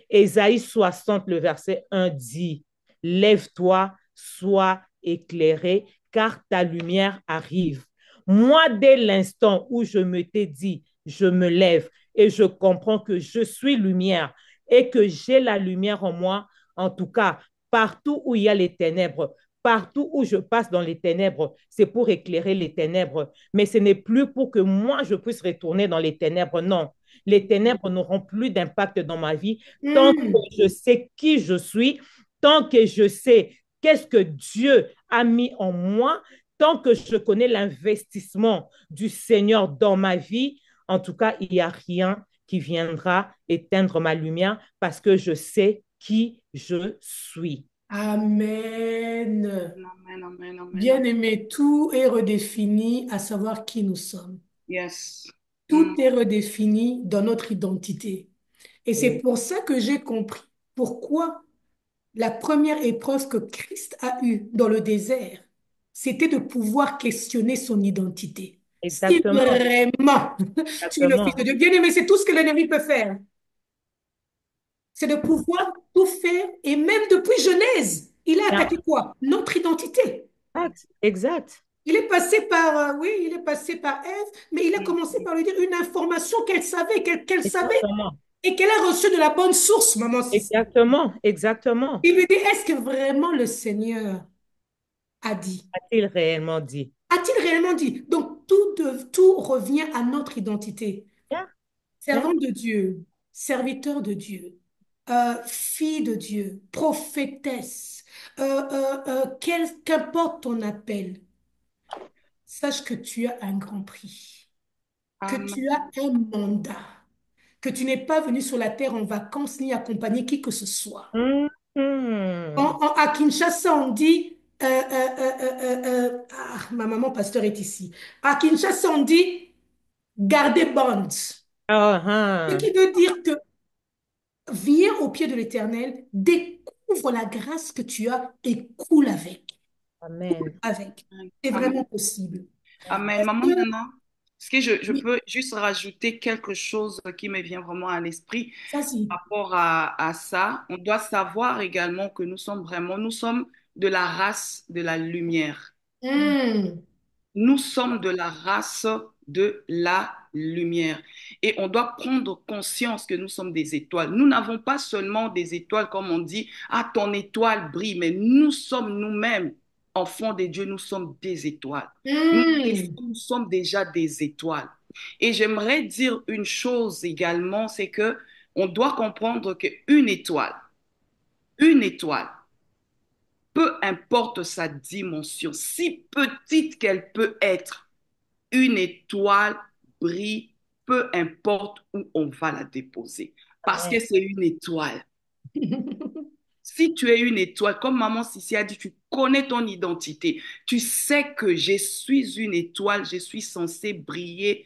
Ésaïe 60, le verset 1 dit, lève-toi, sois éclairé, car ta lumière arrive. Moi, dès l'instant où je me t'ai dit, je me lève et je comprends que je suis lumière et que j'ai la lumière en moi, en tout cas, partout où il y a les ténèbres, partout où je passe dans les ténèbres, c'est pour éclairer les ténèbres. Mais ce n'est plus pour que moi, je puisse retourner dans les ténèbres. Non, les ténèbres n'auront plus d'impact dans ma vie tant que Hmm. je sais qui je suis, tant que je sais qu'est-ce que Dieu a mis en moi, tant que je connais l'investissement du Seigneur dans ma vie. En tout cas, il n'y a rien qui viendra éteindre ma lumière parce que je sais qui je suis. Amen. Amen, amen, amen, amen. Bien-aimé, tout est redéfini à savoir qui nous sommes. Yes. Tout est redéfini dans notre identité. Et c'est Oui, pour ça que j'ai compris pourquoi la première épreuve que Christ a eue dans le désert, c'était de pouvoir questionner son identité. Si exactement, vraiment tu es le Fils de exactement. Dieu, bien-aimé, c'est tout ce que l'ennemi peut faire. C'est de pouvoir tout faire. Et même depuis Genèse, il a Yeah, attaqué quoi? Notre identité. exact, exact. Il est passé par, oui, il est passé par Ève, mais il a commencé par lui dire une information qu'elle savait, qu'elle savait Exactement, et qu'elle a reçue de la bonne source, maman Cici. exactement, exactement. Il lui dit, est-ce que vraiment le Seigneur a dit? A-t-il réellement dit? A-t-il réellement dit? Donc, tout revient à notre identité. Yeah, yeah. Servant de Dieu, serviteur de Dieu, fille de Dieu, prophétesse, qu'importe ton appel, sache que tu as un grand prix, que tu Amen. as un mandat, que tu n'es pas venu sur la terre en vacances ni accompagner qui que ce soit. Mhm. À Kinshasa, on dit, ma maman pasteur est ici. À Kinshasa, on dit garder bond. Ah, Ce ah. qui veut dire que viens au pied de l'Éternel, découvre la grâce que tu as et coule avec. Coule Amen. avec. C'est Amen. vraiment possible. Amen. Parce Maman que, Nana, est-ce que je oui, peux juste rajouter quelque chose qui me vient vraiment à l'esprit vas-y. par rapport à ça? On doit savoir également que nous sommes de la race de la lumière. Hmm. Nous sommes de la race de la lumière. Et on doit prendre conscience que nous sommes des étoiles. Nous n'avons pas seulement des étoiles, comme on dit, ah, ton étoile brille, mais nous sommes nous-mêmes, enfants de Dieu, nous sommes des étoiles. Nous, Hmm. nous sommes déjà des étoiles. Et j'aimerais dire une chose également, c'est que on doit comprendre une étoile, peu importe sa dimension, si petite qu'elle peut être, une étoile brille, peu importe où on va la déposer, parce Amen. que c'est une étoile. Si tu es une étoile, comme maman Sissi a dit, tu connais ton identité. Tu sais que je suis une étoile, je suis censée briller,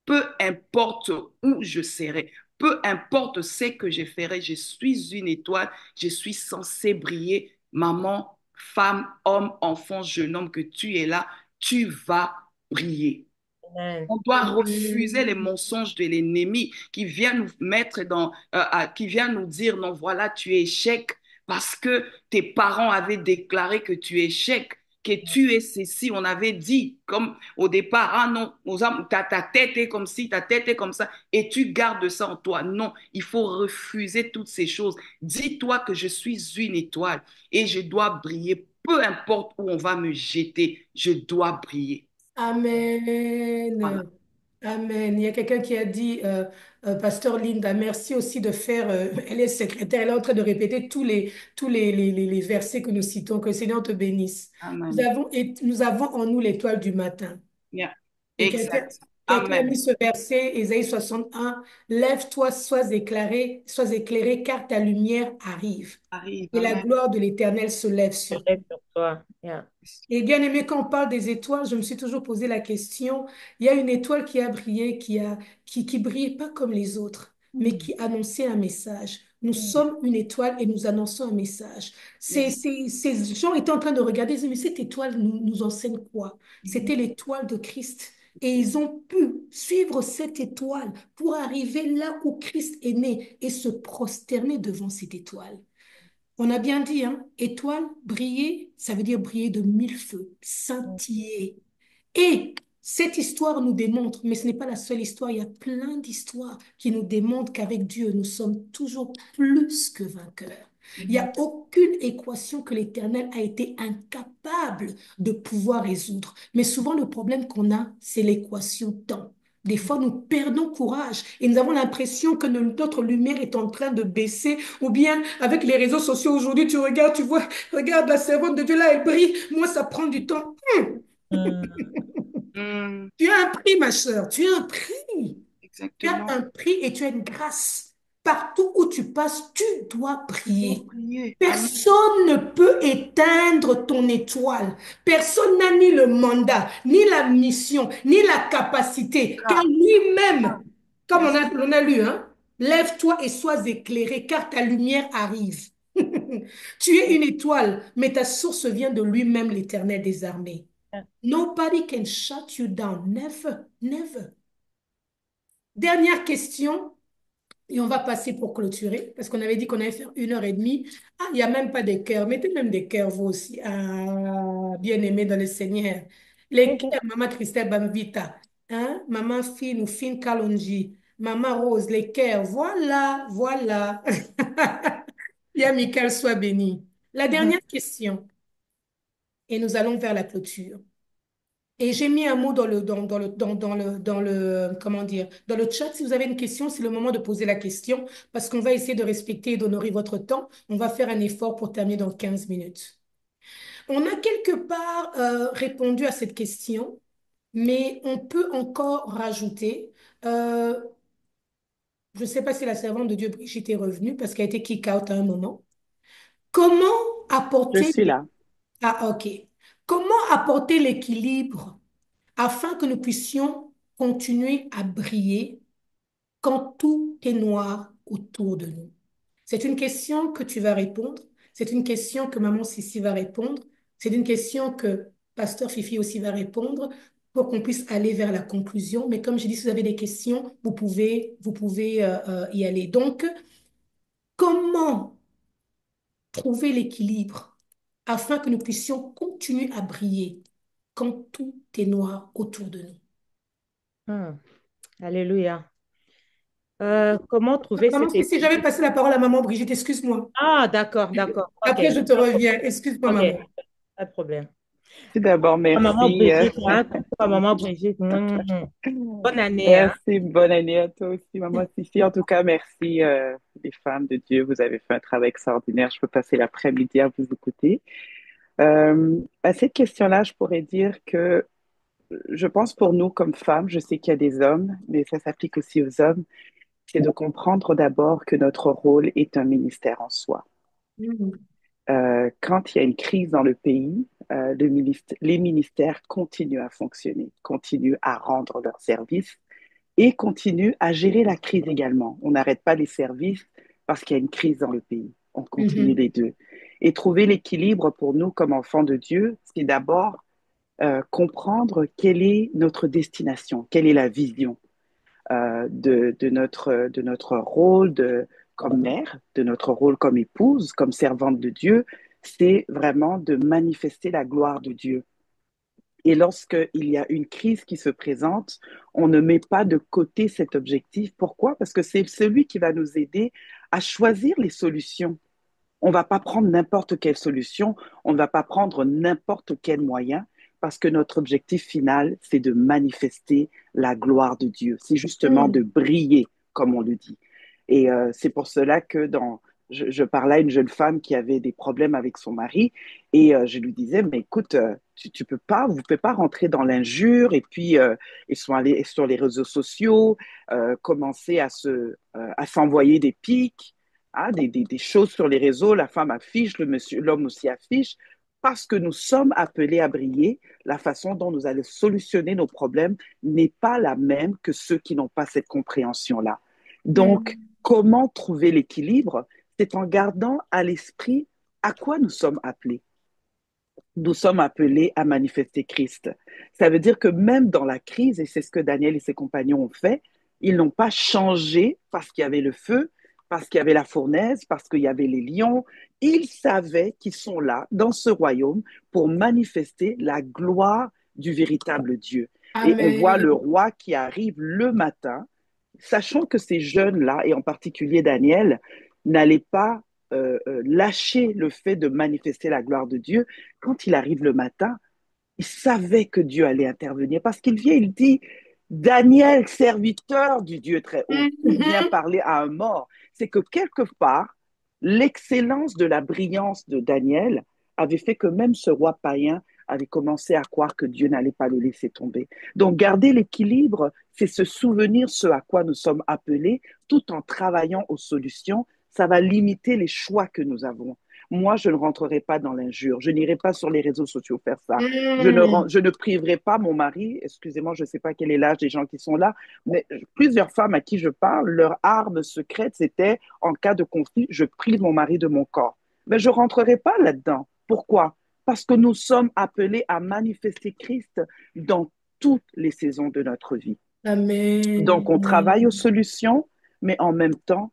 peu importe où je serai, peu importe ce que je ferai, je suis une étoile, je suis censée briller. Maman, femme, homme, enfant, jeune homme, que tu es là, tu vas briller. Amen. On doit refuser les Amen. mensonges de l'ennemi qui vient nous mettre qui vient nous dire non, voilà, tu es échec parce que tes parents avaient déclaré que tu es échec, que tu es ceci. On avait dit comme au départ, ah non, ta tête est comme ci, ta tête est comme ça, et tu gardes ça en toi. Non, il faut refuser toutes ces choses. Dis-toi que je suis une étoile et je dois briller. Peu importe où on va me jeter, je dois briller. Voilà. Amen. Amen. Il y a quelqu'un qui a dit, Pasteur Linda, merci aussi de faire, elle est secrétaire, elle est en train de répéter tous les versets que nous citons, que le Seigneur te bénisse. Nous Amen. avons, nous avons en nous l'étoile du matin. Yeah. Et quelqu'un Exact. quelqu'un a Amen. mis ce verset, Ésaïe 61, lève-toi, sois éclairé, car ta lumière arrive. Arrive. Et la Amen. gloire de l'Éternel se lève sur toi. Peut-être sur toi. Yeah. Et bien aimé, quand on parle des étoiles, je me suis toujours posé la question, il y a une étoile qui a brillé, qui brille pas comme les autres, mais Mm. qui annonçait un message. Nous Mm. sommes une étoile et nous annonçons un message. Yes. Ces gens étaient en train de regarder, ils disaient, mais cette étoile nous enseigne quoi? C'était l'étoile de Christ. Et ils ont pu suivre cette étoile pour arriver là où Christ est né et se prosterner devant cette étoile. On a bien dit, hein, étoile, briller, ça veut dire briller de mille feux, scintiller. Et cette histoire nous démontre, mais ce n'est pas la seule histoire, il y a plein d'histoires qui nous démontrent qu'avec Dieu, nous sommes toujours plus que vainqueurs. Il n'y a aucune équation que l'Éternel a été incapable de pouvoir résoudre. Mais souvent, le problème qu'on a, c'est l'équation temps. Des fois, nous perdons courage et nous avons l'impression que notre lumière est en train de baisser. Ou bien, avec les réseaux sociaux aujourd'hui, tu regardes, tu vois, regarde la servante de Dieu là, elle brille. Moi, ça prend du temps. Hmm. Mm, Tu as un prix, ma sœur, tu as un prix. Tu as exactement. un prix et tu as une grâce. Partout où tu passes, tu dois Pour prier. prier. Amen. Personne ne peut éteindre ton étoile. Personne n'a ni le mandat, ni la mission, ni la capacité, car Ah, lui-même, comme yes. on a lu, hein, lève-toi et sois éclairé, car ta lumière arrive. Tu es une étoile, mais ta source vient de lui-même, l'Éternel des armées. Nobody can shut you down. Never, never. Dernière question. Et on va passer pour clôturer, parce qu'on avait dit qu'on allait faire 1 heure et demie. Ah, il n'y a même pas des cœurs. Mettez même des cœurs, vous aussi. Ah, bien-aimés dans le Seigneur. Les cœurs, Maman Christelle Bamvita. Hein? Maman Fine ou Fine Kalonji. Maman Rose, les cœurs. Voilà, voilà. Bien, Michael, sois béni. La Mhm. dernière question, et nous allons vers la clôture. Et j'ai mis un mot comment dire, dans le chat. Si vous avez une question, c'est le moment de poser la question parce qu'on va essayer de respecter et d'honorer votre temps. On va faire un effort pour terminer dans 15 minutes. On a quelque part répondu à cette question, mais on peut encore rajouter. euh, je ne sais pas si la servante de Dieu Brigitte est revenue parce qu'elle a été kick out à un moment. Comment Je apporter... suis là. Ah, ok. Comment apporter l'équilibre afin que nous puissions continuer à briller quand tout est noir autour de nous? C'est une question que tu vas répondre. C'est une question que Maman Sissi va répondre. C'est une question que Pasteur Fifi aussi va répondre pour qu'on puisse aller vers la conclusion. Mais comme j'ai dit, si vous avez des questions, vous pouvez y aller. Donc, comment trouver l'équilibre afin que nous puissions continuer à briller quand tout est noir autour de nous? Hmm. Alléluia. Comment trouver Maman, cet si j'avais équilibre? passé la parole à Maman Brigitte, excuse-moi. Ah, d'accord, d'accord. OK. Après, je te reviens. Excuse-moi, OK, maman. pas de problème. Tout d'abord, Maman merci. Brigitte, hein? Maman Brigitte. Bonne année, hein? Merci, bonne année à toi aussi, maman Sissi. En tout cas, merci, les femmes de Dieu. Vous avez fait un travail extraordinaire. Je peux passer l'après-midi à vous écouter. À cette question-là, je pourrais dire que je pense pour nous comme femmes, je sais qu'il y a des hommes, mais ça s'applique aussi aux hommes, c'est de comprendre d'abord que notre rôle est un ministère en soi. Mhm. Quand il y a une crise dans le pays, les ministères continuent à fonctionner, continuent à rendre leurs services et continuent à gérer la crise également. On n'arrête pas les services parce qu'il y a une crise dans le pays. On continue Mhm. les deux. Et trouver l'équilibre pour nous comme enfants de Dieu, c'est d'abord comprendre quelle est notre destination, quelle est la vision de notre rôle comme mère, de notre rôle comme épouse, comme servante de Dieu, c'est vraiment de manifester la gloire de Dieu. Et lorsqu'il y a une crise qui se présente, on ne met pas de côté cet objectif. Pourquoi? Parce que c'est celui qui va nous aider à choisir les solutions. On ne va pas prendre n'importe quelle solution, on ne va pas prendre n'importe quel moyen, parce que notre objectif final, c'est de manifester la gloire de Dieu. C'est justement de Mhm. briller, comme on le dit. Et c'est pour cela que je parlais à une jeune femme qui avait des problèmes avec son mari, et je lui disais, mais écoute, tu peux pas, vous pouvez pas rentrer dans l'injure, et puis ils sont allés sur les réseaux sociaux, commencer à s'envoyer des pics, hein, des choses sur les réseaux, la femme affiche, l'homme aussi affiche, parce que nous sommes appelés à briller, la façon dont nous allons solutionner nos problèmes n'est pas la même que ceux qui n'ont pas cette compréhension-là. Donc, Mhm. comment trouver l'équilibre? C'est en gardant à l'esprit à quoi nous sommes appelés. Nous sommes appelés à manifester Christ. Ça veut dire que même dans la crise, et c'est ce que Daniel et ses compagnons ont fait, ils n'ont pas changé parce qu'il y avait le feu, parce qu'il y avait la fournaise, parce qu'il y avait les lions. Ils savaient qu'ils sont là, dans ce royaume, pour manifester la gloire du véritable Dieu. Et on voit Amen. le roi qui arrive le matin, sachant que ces jeunes-là, et en particulier Daniel, n'allaient pas lâché le fait de manifester la gloire de Dieu, quand il arrive le matin, il savait que Dieu allait intervenir parce qu'il vient, il dit, Daniel, serviteur du Dieu très haut, il vient Mhm. parler à un mort. C'est que quelque part, l'excellence de la brillance de Daniel avait fait que même ce roi païen avait commencé à croire que Dieu n'allait pas le laisser tomber. Donc, garder l'équilibre, c'est se souvenir ce à quoi nous sommes appelés, tout en travaillant aux solutions. Ça va limiter les choix que nous avons. Moi, je ne rentrerai pas dans l'injure. Je n'irai pas sur les réseaux sociaux faire ça. Mhm. Je ne priverai pas mon mari. Excusez-moi, je ne sais pas quel est l'âge des gens qui sont là, mais plusieurs femmes à qui je parle, leur arme secrète, c'était en cas de conflit, je prive mon mari de mon corps. Mais je ne rentrerai pas là-dedans. Pourquoi? Parce que nous sommes appelés à manifester Christ dans toutes les saisons de notre vie. Amen. Donc, on travaille aux Amen. solutions, mais en même temps,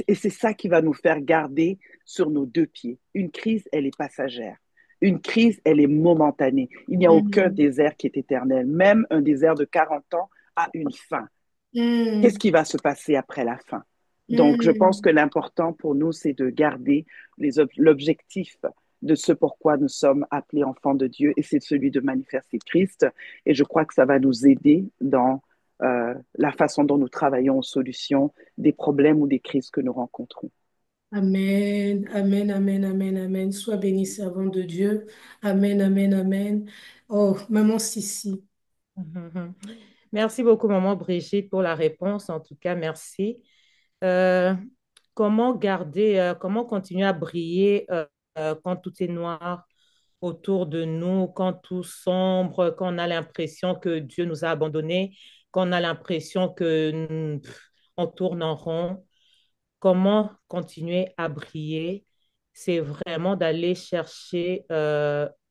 et c'est ça qui va nous faire garder sur nos deux pieds. Une crise, elle est passagère. Une crise, elle est momentanée. Il n'y a aucun Mhm. désert qui est éternel. Même un désert de 40 ans a une fin. Qu'est-ce Mhm. qui va se passer après la fin? Donc, je pense que Mhm. l'important pour nous, c'est de garder l'objectif de ce pourquoi nous sommes appelés enfants de Dieu, et c'est celui de manifester Christ. Et je crois que ça va nous aider dans la façon dont nous travaillons aux solutions des problèmes ou des crises que nous rencontrons. Amen, amen, amen, amen, amen. Sois béni, servant de Dieu. Amen, amen, amen. Oh, maman Sissi. Mhm. Merci beaucoup, maman Brigitte, pour la réponse. En tout cas, merci. Euh, comment continuer à briller quand tout est noir autour de nous, quand tout sombre, quand on a l'impression que Dieu nous a abandonnés, quand on a l'impression que on tourne en rond? Comment continuer à briller? C'est vraiment d'aller chercher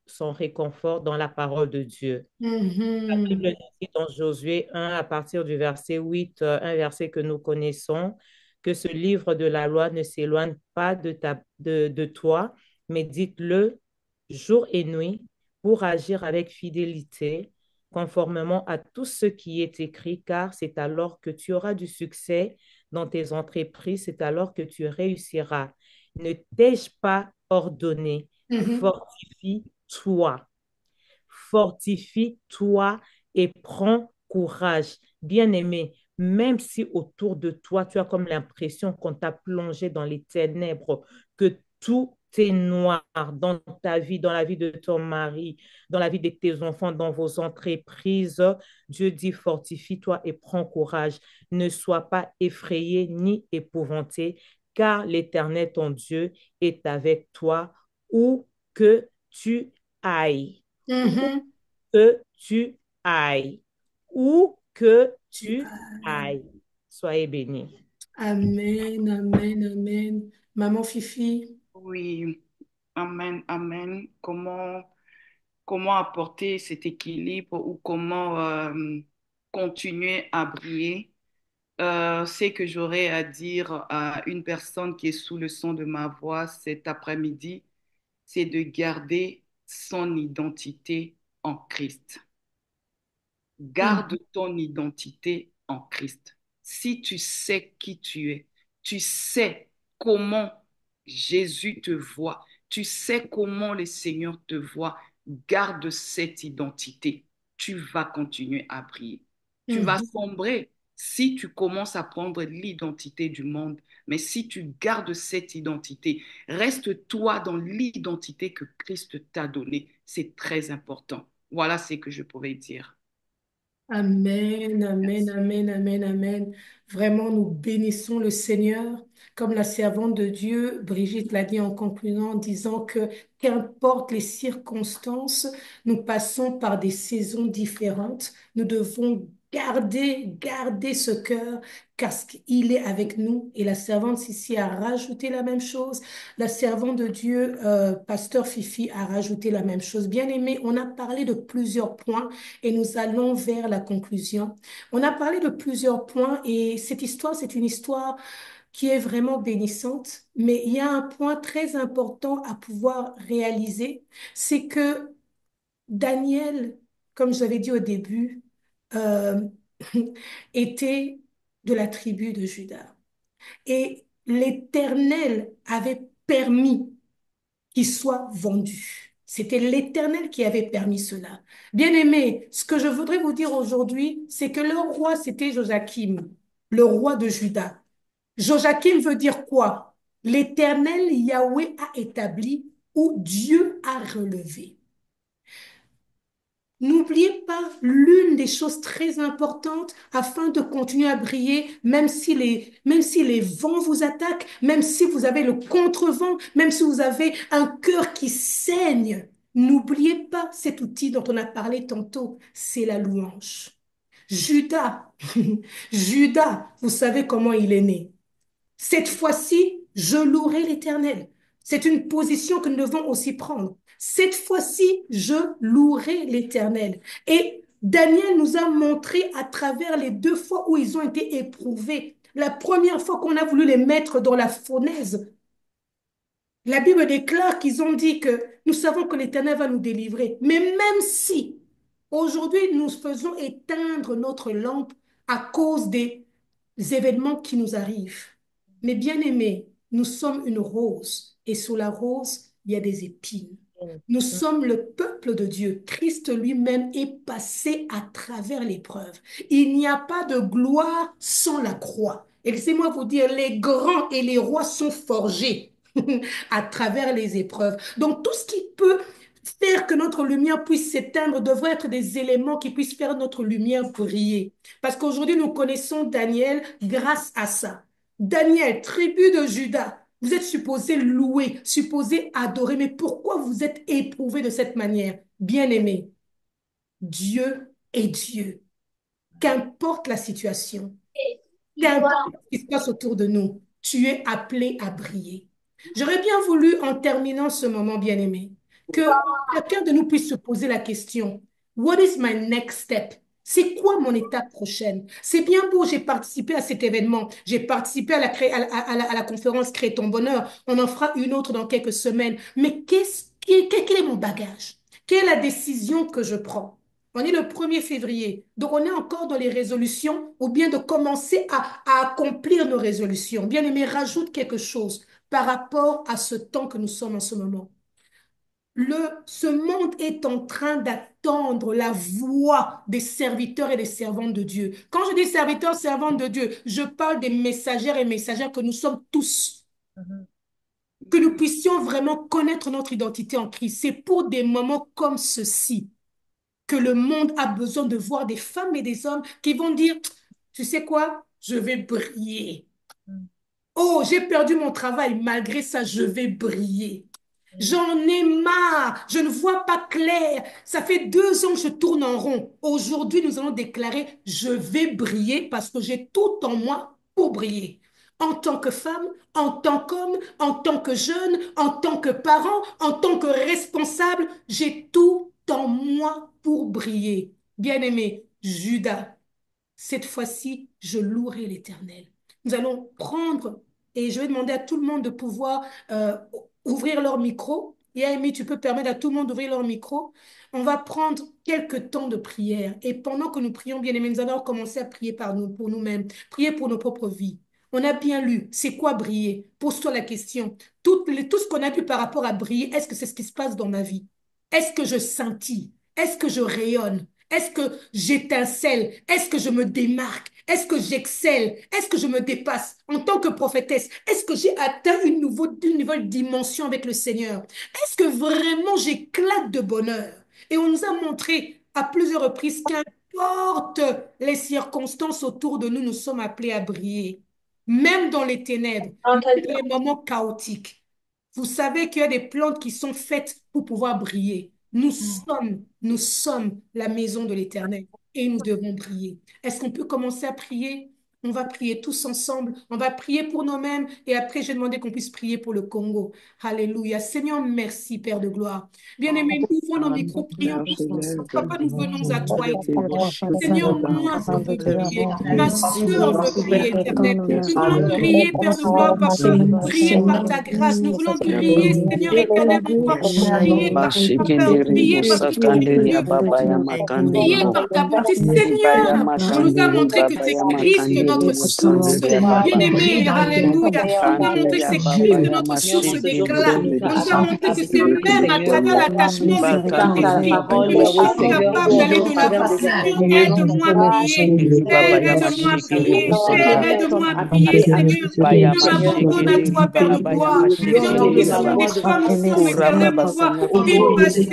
son réconfort dans la parole de Dieu. La Bible Mhm. nous dit dans Josué 1, à partir du verset 8, un verset que nous connaissons, que ce livre de la loi ne s'éloigne pas de toi, mais dites-le jour et nuit pour agir avec fidélité, conformément à tout ce qui est écrit, car c'est alors que tu auras du succès dans tes entreprises, c'est alors que tu réussiras. Ne t'ai-je pas ordonné, Mhm. fortifie-toi. Fortifie-toi et prends courage. Bien-aimé, même si autour de toi, tu as comme l'impression qu'on t'a plongé dans les ténèbres, que tout est noir dans ta vie, dans la vie de ton mari, dans la vie de tes enfants, dans vos entreprises, Dieu dit fortifie-toi et prends courage. Ne sois pas effrayé ni épouvanté, car l'Éternel, ton Dieu, est avec toi où que tu ailles, où Mhm. que tu ailles, où que Tu tu as- ailles. Soyez bénis. Amen, amen, amen. Maman Fifi. Oui, amen, amen. Comment apporter cet équilibre ou comment continuer à briller? Ce que j'aurais à dire à une personne qui est sous le son de ma voix cet après-midi, c'est de garder son identité en Christ. Garde Mhm. ton identité en Christ. Si tu sais qui tu es, tu sais comment Jésus te voit, tu sais comment le Seigneur te voit, garde cette identité. Tu vas continuer à briller. Tu vas Mhm. sombrer si tu commences à prendre l'identité du monde. Mais si tu gardes cette identité, reste toi dans l'identité que Christ t'a donnée. C'est très important. Voilà ce que je pourrais dire. Amen, amen, Merci. amen, amen, amen. Vraiment, nous bénissons le Seigneur, comme la servante de Dieu, Brigitte l'a dit en concluant, en disant que qu'importe les circonstances, nous passons par des saisons différentes. Nous devons garder ce cœur, parce qu'il est avec nous. Et la servante ici a rajouté la même chose. La servante de Dieu, Pasteur Fifi, a rajouté la même chose. Bien aimé, on a parlé de plusieurs points et nous allons vers la conclusion. On a parlé de plusieurs points et cette histoire, c'est une histoire qui est vraiment bénissante, mais il y a un point très important à pouvoir réaliser, c'est que Daniel, comme j'avais dit au début, euh, était de la tribu de Juda. Et l'Éternel avait permis qu'il soit vendu. C'était l'Éternel qui avait permis cela. Bien-aimés, ce que je voudrais vous dire aujourd'hui, c'est que le roi, c'était Joachim, le roi de Juda. Joachim veut dire quoi? L'Éternel Yahweh a établi ou Dieu a relevé. N'oubliez pas l'une des choses très importantes afin de continuer à briller, même si les vents vous attaquent, même si vous avez le contre-vent, même si vous avez un cœur qui saigne. N'oubliez pas cet outil dont on a parlé tantôt, c'est la louange. Judas, Judas, vous savez comment il est né. Cette fois-ci, je louerai l'Éternel. C'est une position que nous devons aussi prendre. Cette fois-ci, je louerai l'Éternel. Et Daniel nous a montré à travers les 2 fois où ils ont été éprouvés. La première fois qu'on a voulu les mettre dans la fournaise, la Bible déclare qu'ils ont dit que nous savons que l'Éternel va nous délivrer. Mais même si aujourd'hui nous faisons éteindre notre lampe à cause des événements qui nous arrivent, mais bien aimés, nous sommes une rose et sous la rose, il y a des épines. Nous sommes le peuple de Dieu. Christ lui-même est passé à travers l'épreuve. Il n'y a pas de gloire sans la croix. Et laissez-moi vous dire, les grands et les rois sont forgés à travers les épreuves. Donc tout ce qui peut faire que notre lumière puisse s'éteindre devrait être des éléments qui puissent faire notre lumière briller. Parce qu'aujourd'hui, nous connaissons Daniel grâce à ça. Daniel, tribu de Juda, vous êtes supposé louer, supposé adorer, mais pourquoi vous êtes éprouvé de cette manière? Bien-aimé, Dieu est Dieu. Qu'importe la situation, qu'importe ce qui se passe autour de nous, tu es appelé à briller. J'aurais bien voulu, en terminant ce moment, bien-aimé, que chacun de nous puisse se poser la question, What is my next step? C'est quoi mon étape prochaine? C'est bien beau, j'ai participé à cet événement, j'ai participé à la conférence Crée ton bonheur, on en fera une autre dans quelques semaines, mais quel est mon bagage? Quelle est la décision que je prends? On est le 1er février, donc on est encore dans les résolutions ou bien de commencer à accomplir nos résolutions. Bien aimé, rajoute quelque chose par rapport à ce temps que nous sommes en ce moment. Ce monde est en train d'attendre la voix des serviteurs et des servantes de Dieu. Quand je dis serviteurs, servantes de Dieu, je parle des messagères et messagères que nous sommes tous. Que nous puissions vraiment connaître notre identité en Christ. C'est pour des moments comme ceci que le monde a besoin de voir des femmes et des hommes qui vont dire, tu sais quoi, je vais briller. Oh, j'ai perdu mon travail, malgré ça, je vais briller. J'en ai marre, je ne vois pas clair. Ça fait 2 ans que je tourne en rond. Aujourd'hui, nous allons déclarer, je vais briller parce que j'ai tout en moi pour briller. En tant que femme, en tant qu'homme, en tant que jeune, en tant que parent, en tant que responsable, j'ai tout en moi pour briller. Bien-aimé, Judas, cette fois-ci, je louerai l'Éternel. Nous allons prendre, et je vais demander à tout le monde de pouvoir ouvrir leur micro. Et Amy, tu peux permettre à tout le monde d'ouvrir leur micro. On va prendre quelques temps de prière. Et pendant que nous prions, bien aimés, nous allons commencer à prier par nous, pour nous-mêmes, prier pour nos propres vies. On a bien lu, c'est quoi briller? Pose-toi la question. Tout ce qu'on a vu par rapport à briller, est-ce que c'est ce qui se passe dans ma vie? Est-ce que je scintille? Est-ce que je rayonne? Est-ce que j'étincelle? Est-ce que je me démarque? Est-ce que j'excelle? Est-ce que je me dépasse en tant que prophétesse? Est-ce que j'ai atteint une nouvelle dimension avec le Seigneur? Est-ce que vraiment j'éclate de bonheur? Et on nous a montré à plusieurs reprises qu'importe les circonstances autour de nous, nous sommes appelés à briller. Même dans les ténèbres, même dans les moments chaotiques. Vous savez qu'il y a des plantes qui sont faites pour pouvoir briller. Nous sommes la maison de l'Éternel et nous devons prier. Est-ce qu'on peut commencer à prier? On va prier tous ensemble. On va prier pour nous-mêmes et après, j'ai demandé qu'on puisse prier pour le Congo. Alléluia. Seigneur, merci, Père de gloire. Bien-aimés, nous ouvrons nos micros, prions Seigneur, tous ensemble. j'élève Papa, nous venons à toi, tes Éternel. Seigneur, cheveux moi, je veux briller. Ma sœur veut briller, Éternel. Nous voulons dans briller, Père de gloire, Papa. Briller par ta grâce. Nous voulons briller, Seigneur éternel, pour pouvoir briller par ta peur, Bashikendiri briller parce que tu es Bosakanderia Dieu. Baba Yamakandi Priez par ta bonté, Ribaya Seigneur. On nous a Makandiri montré que Baba c'est Christ Yamakandi notre source. Bien-aimé, alléluia. On doit montrer que c'est Christ notre source d'éclat. On doit montrer que c'est même à travers l'attachement de Christ que nous sommes capables d'aller de l'avant. Seigneur, aide-moi à prier. Père, aide-moi à prier. Père, aide-moi à prier, Seigneur. Je m'abandonne à toi, Père de gloire. Seigneur, nous sommes des femmes, nous sommes éternels pour toi, dépassés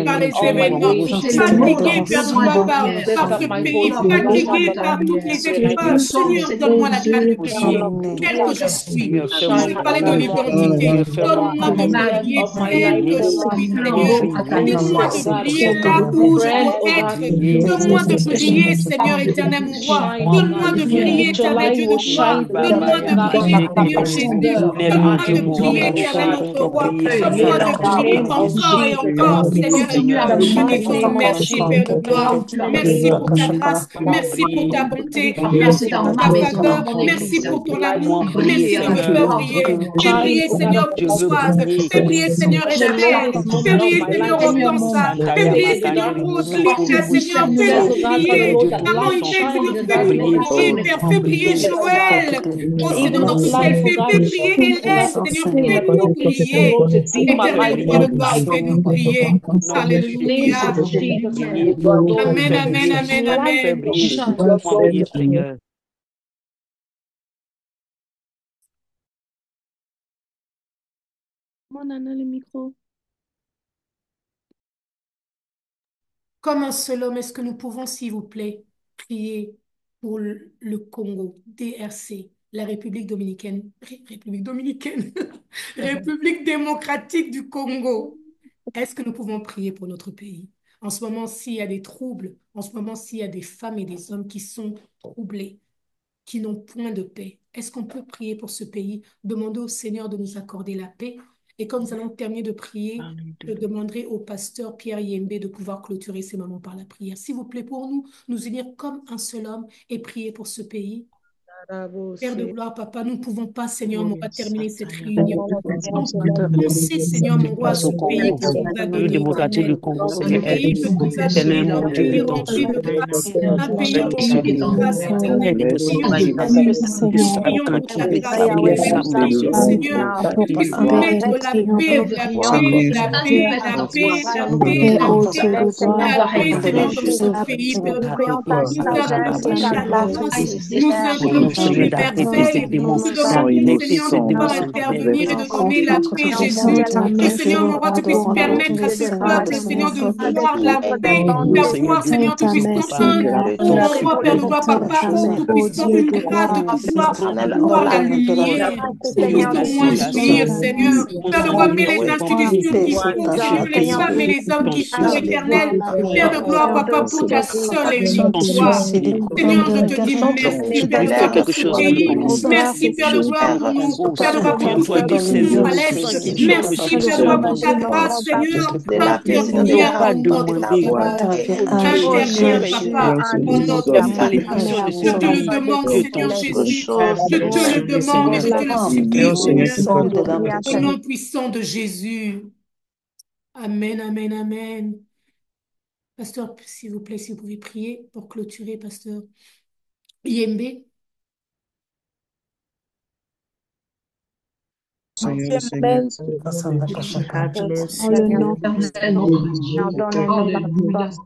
par les événements, fatigués, Père de gloire, par ce pays, fatigués par toutes les épreuves. Seigneur, donne-moi la grâce de prier, tel que je suis. Je parlais de l'identité. Donne-moi de prier tel que je suis, Seigneur. Donne-moi de prier là où je dois être. Donne-moi de prier, Seigneur éternel, mon roi. Donne-moi de prier, éternel Dieu de gloire. Donne-moi de prier, Seigneur Jésus. Donne-moi de prier, éternel notre roi. Donne-moi de prier encore et encore, Seigneur éternel. Nous te disons merci, Père de gloire. Merci pour ta grâce. Merci pour ta bonté. Merci pour ta faveur. Merci pour ton amour. Merci de me faire briller. Fais briller, Seigneur, Françoise. Fais briller, Seigneur Esther. Fais briller, Seigneur Hortensia. Fais briller, Seigneur Roselyne, Seigneur. Fais-nous briller. Maman Yvette, Seigneur, fais-nous briller. Père, fais briller Joël. Oh Seigneur, dans tout ce qu'elle fait, fais briller Hélène. Seigneur, fais-nous briller. Éternel roi de gloire, fais-nous briller. Alléluia. Amen, amen, amen, amen. Mon Anna, le micro. Comme un seul homme, est-ce que nous pouvons, s'il vous plaît, prier pour le Congo, DRC, la République dominicaine, République dominicaine, République démocratique du Congo. Est-ce que nous pouvons prier pour notre pays? En ce moment, s'il y a des troubles, en ce moment, s'il y a des femmes et des hommes qui sont troublés, qui n'ont point de paix, est-ce qu'on peut prier pour ce pays? Demander au Seigneur de nous accorder la paix. Et comme nous allons terminer de prier, je demanderai au pasteur Pierre Yembe de pouvoir clôturer ces moments par la prière. S'il vous plaît, pour nous unir comme un seul homme et prier pour ce pays. Père de gloire, papa, nous ne pouvons pas, Seigneur mon roi, terminer cette réunion sans penser, Seigneur mon roi, à ce pays que tu nous as donné, éternel. Ce pays que tu nous as donné, un pays rempli de grâce, un pays rempli de grâce, éternel. Nous prions pour ta grâce, nous prions pour ta grâce, éternel. Nous prions, Seigneur, que tu puisses mettre la paix, la paix, la paix, la paix, la paix, la paix, la paix, Seigneur, dans ce pays, Père de gloire. Nous implorons ta grâce, nous implorons universel. Nous demandons, Seigneur, de pouvoir intervenir et de donner la paix, Jésus. Que, Seigneur, mon roi, tu puisses permettre à ce peuple, Seigneur, de voir la paix, d'avoir, Seigneur, tout puissant ton roi, Père de gloire, Papa, oh, tout puissant, une grâce de pouvoir la lumière, pour puisse au moins jouir, Seigneur. Père de gloire, mets les institutions qui faut, Seigneur, les femmes et les hommes qui faut, éternel. Père de gloire, Papa, pour ta seule et unique gloire. Seigneur, je te dis merci, Père de gloire, pour ce pays. Merci, Père de gloire, pour nous. Père de gloire, pour tout ce qui se joue à l'Est. Merci, Père de gloire, pour ta grâce, Seigneur. Interviens en notre faveur. Interviens, Papa, en notre faveur. Je te le demande, Seigneur Jésus. Je te le demande et je te le supplie, Seigneur. Au nom puissant de Jésus. Amen, amen, amen. Pasteur, s'il vous plaît, si vous pouvez prier pour clôturer, Pasteur Yembe. Seigneur, Seigneur, Bless dans le nom de Seigneur, donnez-nous la force.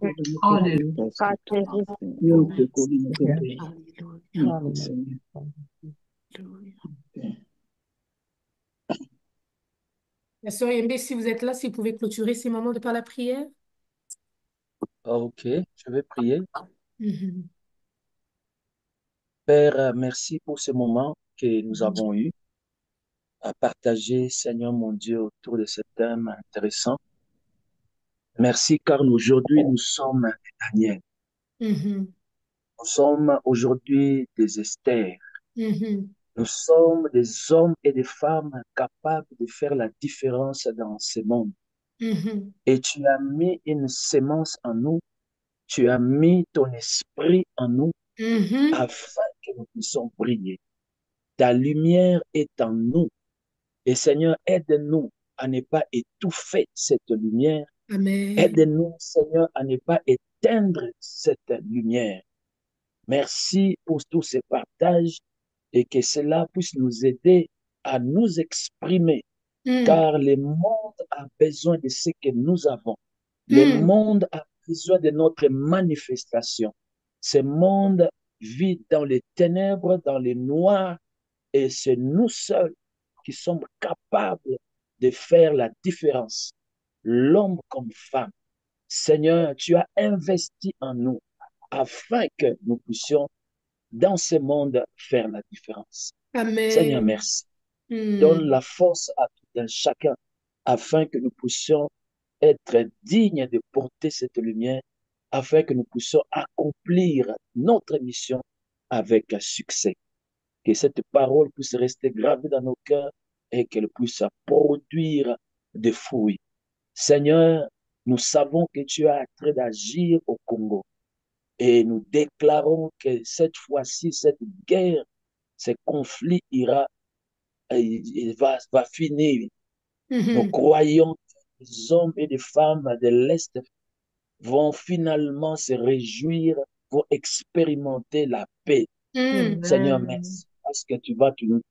Pasteur Yembe, si vous êtes là, si vous pouvez clôturer ces moments de par la prière. Ok, je vais prier. Mhm. Père, merci pour ce moment que nous avons eu à partager, Seigneur mon Dieu, autour de ce thème intéressant. Merci car aujourd'hui nous sommes des Daniel. Mhm. Nous sommes aujourd'hui des Esther. Mhm. Nous sommes des hommes et des femmes capables de faire la différence dans ce monde. Mhm. Et tu as mis une sémence en nous, tu as mis ton esprit en nous Mhm. afin que nous puissions briller. Ta lumière est en nous. Et Seigneur, aide-nous à ne pas étouffer cette lumière. Amen. Aide-nous, Seigneur, à ne pas éteindre cette lumière. Merci pour tous ces partages et que cela puisse nous aider à nous exprimer, Hmm, car le monde a besoin de ce que nous avons. Le hmm, monde a besoin de notre manifestation. Ce monde vit dans les ténèbres, dans les noirs, et c'est nous seuls qui sommes capables de faire la différence, l'homme comme femme. Seigneur, tu as investi en nous afin que nous puissions, dans ce monde, faire la différence. Seigneur, Amen. merci. Hmm, Donne la force à tout un chacun afin que nous puissions être dignes de porter cette lumière, afin que nous puissions accomplir notre mission avec succès. Que cette parole puisse rester gravée dans nos cœurs et qu'elle puisse produire des fruits. Seigneur, nous savons que tu es en train d'agir au Congo et nous déclarons que cette fois-ci, cette guerre, ce conflit va finir. Nous mhm, croyons que les hommes et les femmes de l'Est vont finalement se réjouir, vont expérimenter la paix. hmm. Seigneur, Amen. merci parce que tu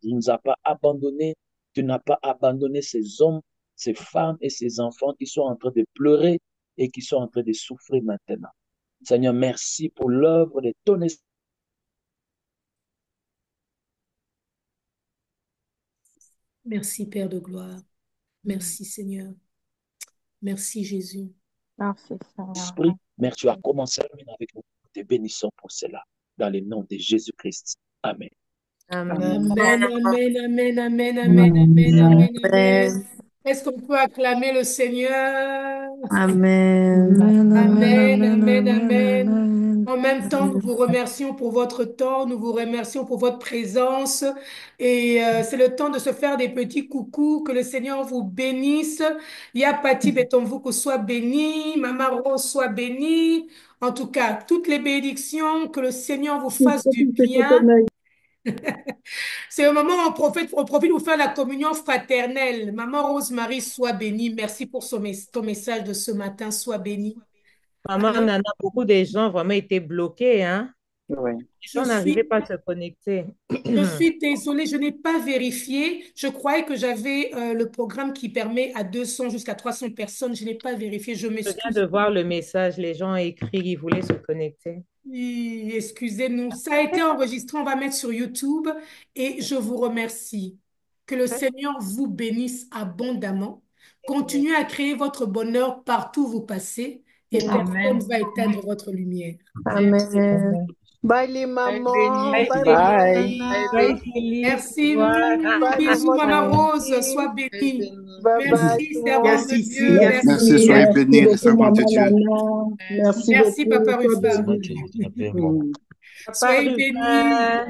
nous as pas abandonnés, tu n'as pas abandonné ces hommes, ces femmes et ces enfants qui sont en train de pleurer et qui sont en train de souffrir maintenant. Seigneur, merci pour l'œuvre de ton esprit. Merci, Père de gloire. Merci, Seigneur. Merci, Jésus. Merci, Seigneur. Mais tu as commencé à mener avec nous. Te bénissons pour cela. Dans le nom de Jésus-Christ. Amen. Amen. Amen. Amen, amen, amen, amen, amen, amen, Amen. amen, amen. Est-ce qu'on peut acclamer le Seigneur? Amen. Amen. Amen. Amen, Amen. amen, Amen. amen. Amen. En même temps, nous Amen. vous remercions pour votre temps, nous vous remercions pour votre présence. Et c'est le temps de se faire des petits coucous. Que le Seigneur vous bénisse. Yapati Betonvuku soit béni, Maman Rose soit bénie. En tout cas, toutes les bénédictions, que le Seigneur vous fasse du bien. C'est au moment où on profite pour faire la communion fraternelle. Maman Rosemary, sois bénie. Merci pour ton message de ce matin. Sois bénie. Maman Alors, Nana, beaucoup de gens vraiment étaient bloqués, hein? Ouais. Les je gens n'arrivaient suis, pas à se connecter. je Je suis désolée, je n'ai pas vérifié. Je croyais que j'avais le programme qui permet à 200 jusqu'à 300 personnes. Je n'ai pas vérifié. Je viens m'excuse. de voir le message. Les gens ont écrit qu'ils voulaient se connecter. Oui, excusez-nous. Ça a été enregistré. On va mettre sur YouTube et je vous remercie. Que le Seigneur vous bénisse abondamment. Continuez à créer votre bonheur partout où vous passez et personne ne Amen. va éteindre votre lumière. Amen. Bye les Soyez mamans. bénis. Bye Bye maman Bye. Soyez Nana. Bye bénis. Philippe. Au Merci. revoir. Bye Bisous, maman Maman Rose. Sois Niki. Soyez bénie. bénis. Bye bye Merci, tout le servante monde. de Merci, Dieu. ici. Merci, Merci. soyez Merci bénis, les servants de Maman Dieu. Lana. Merci. Merci Merci, beaucoup. Papa Sois Rufa. béni. Mm. Papa Soyez bénis. Rufin.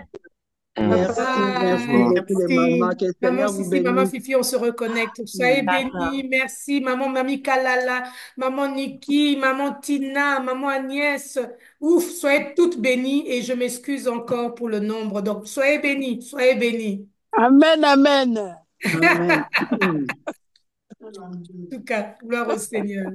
Bye Merci, Au merci bye. revoir. beaucoup les mamans. Merci. Que le Maman Seigneur vous Sissi, Maman bénisse. Fifi, on se reconnecte. Soyez Mm. D'accord. bénis. Merci. Maman Mami Kalala, Maman Niki, Maman Tina, Maman Agnès. Ouf, soyez toutes bénies et je m'excuse encore pour le nombre. Donc, soyez bénis, soyez bénis. Amen, amen. Amen. En tout cas, gloire au Seigneur.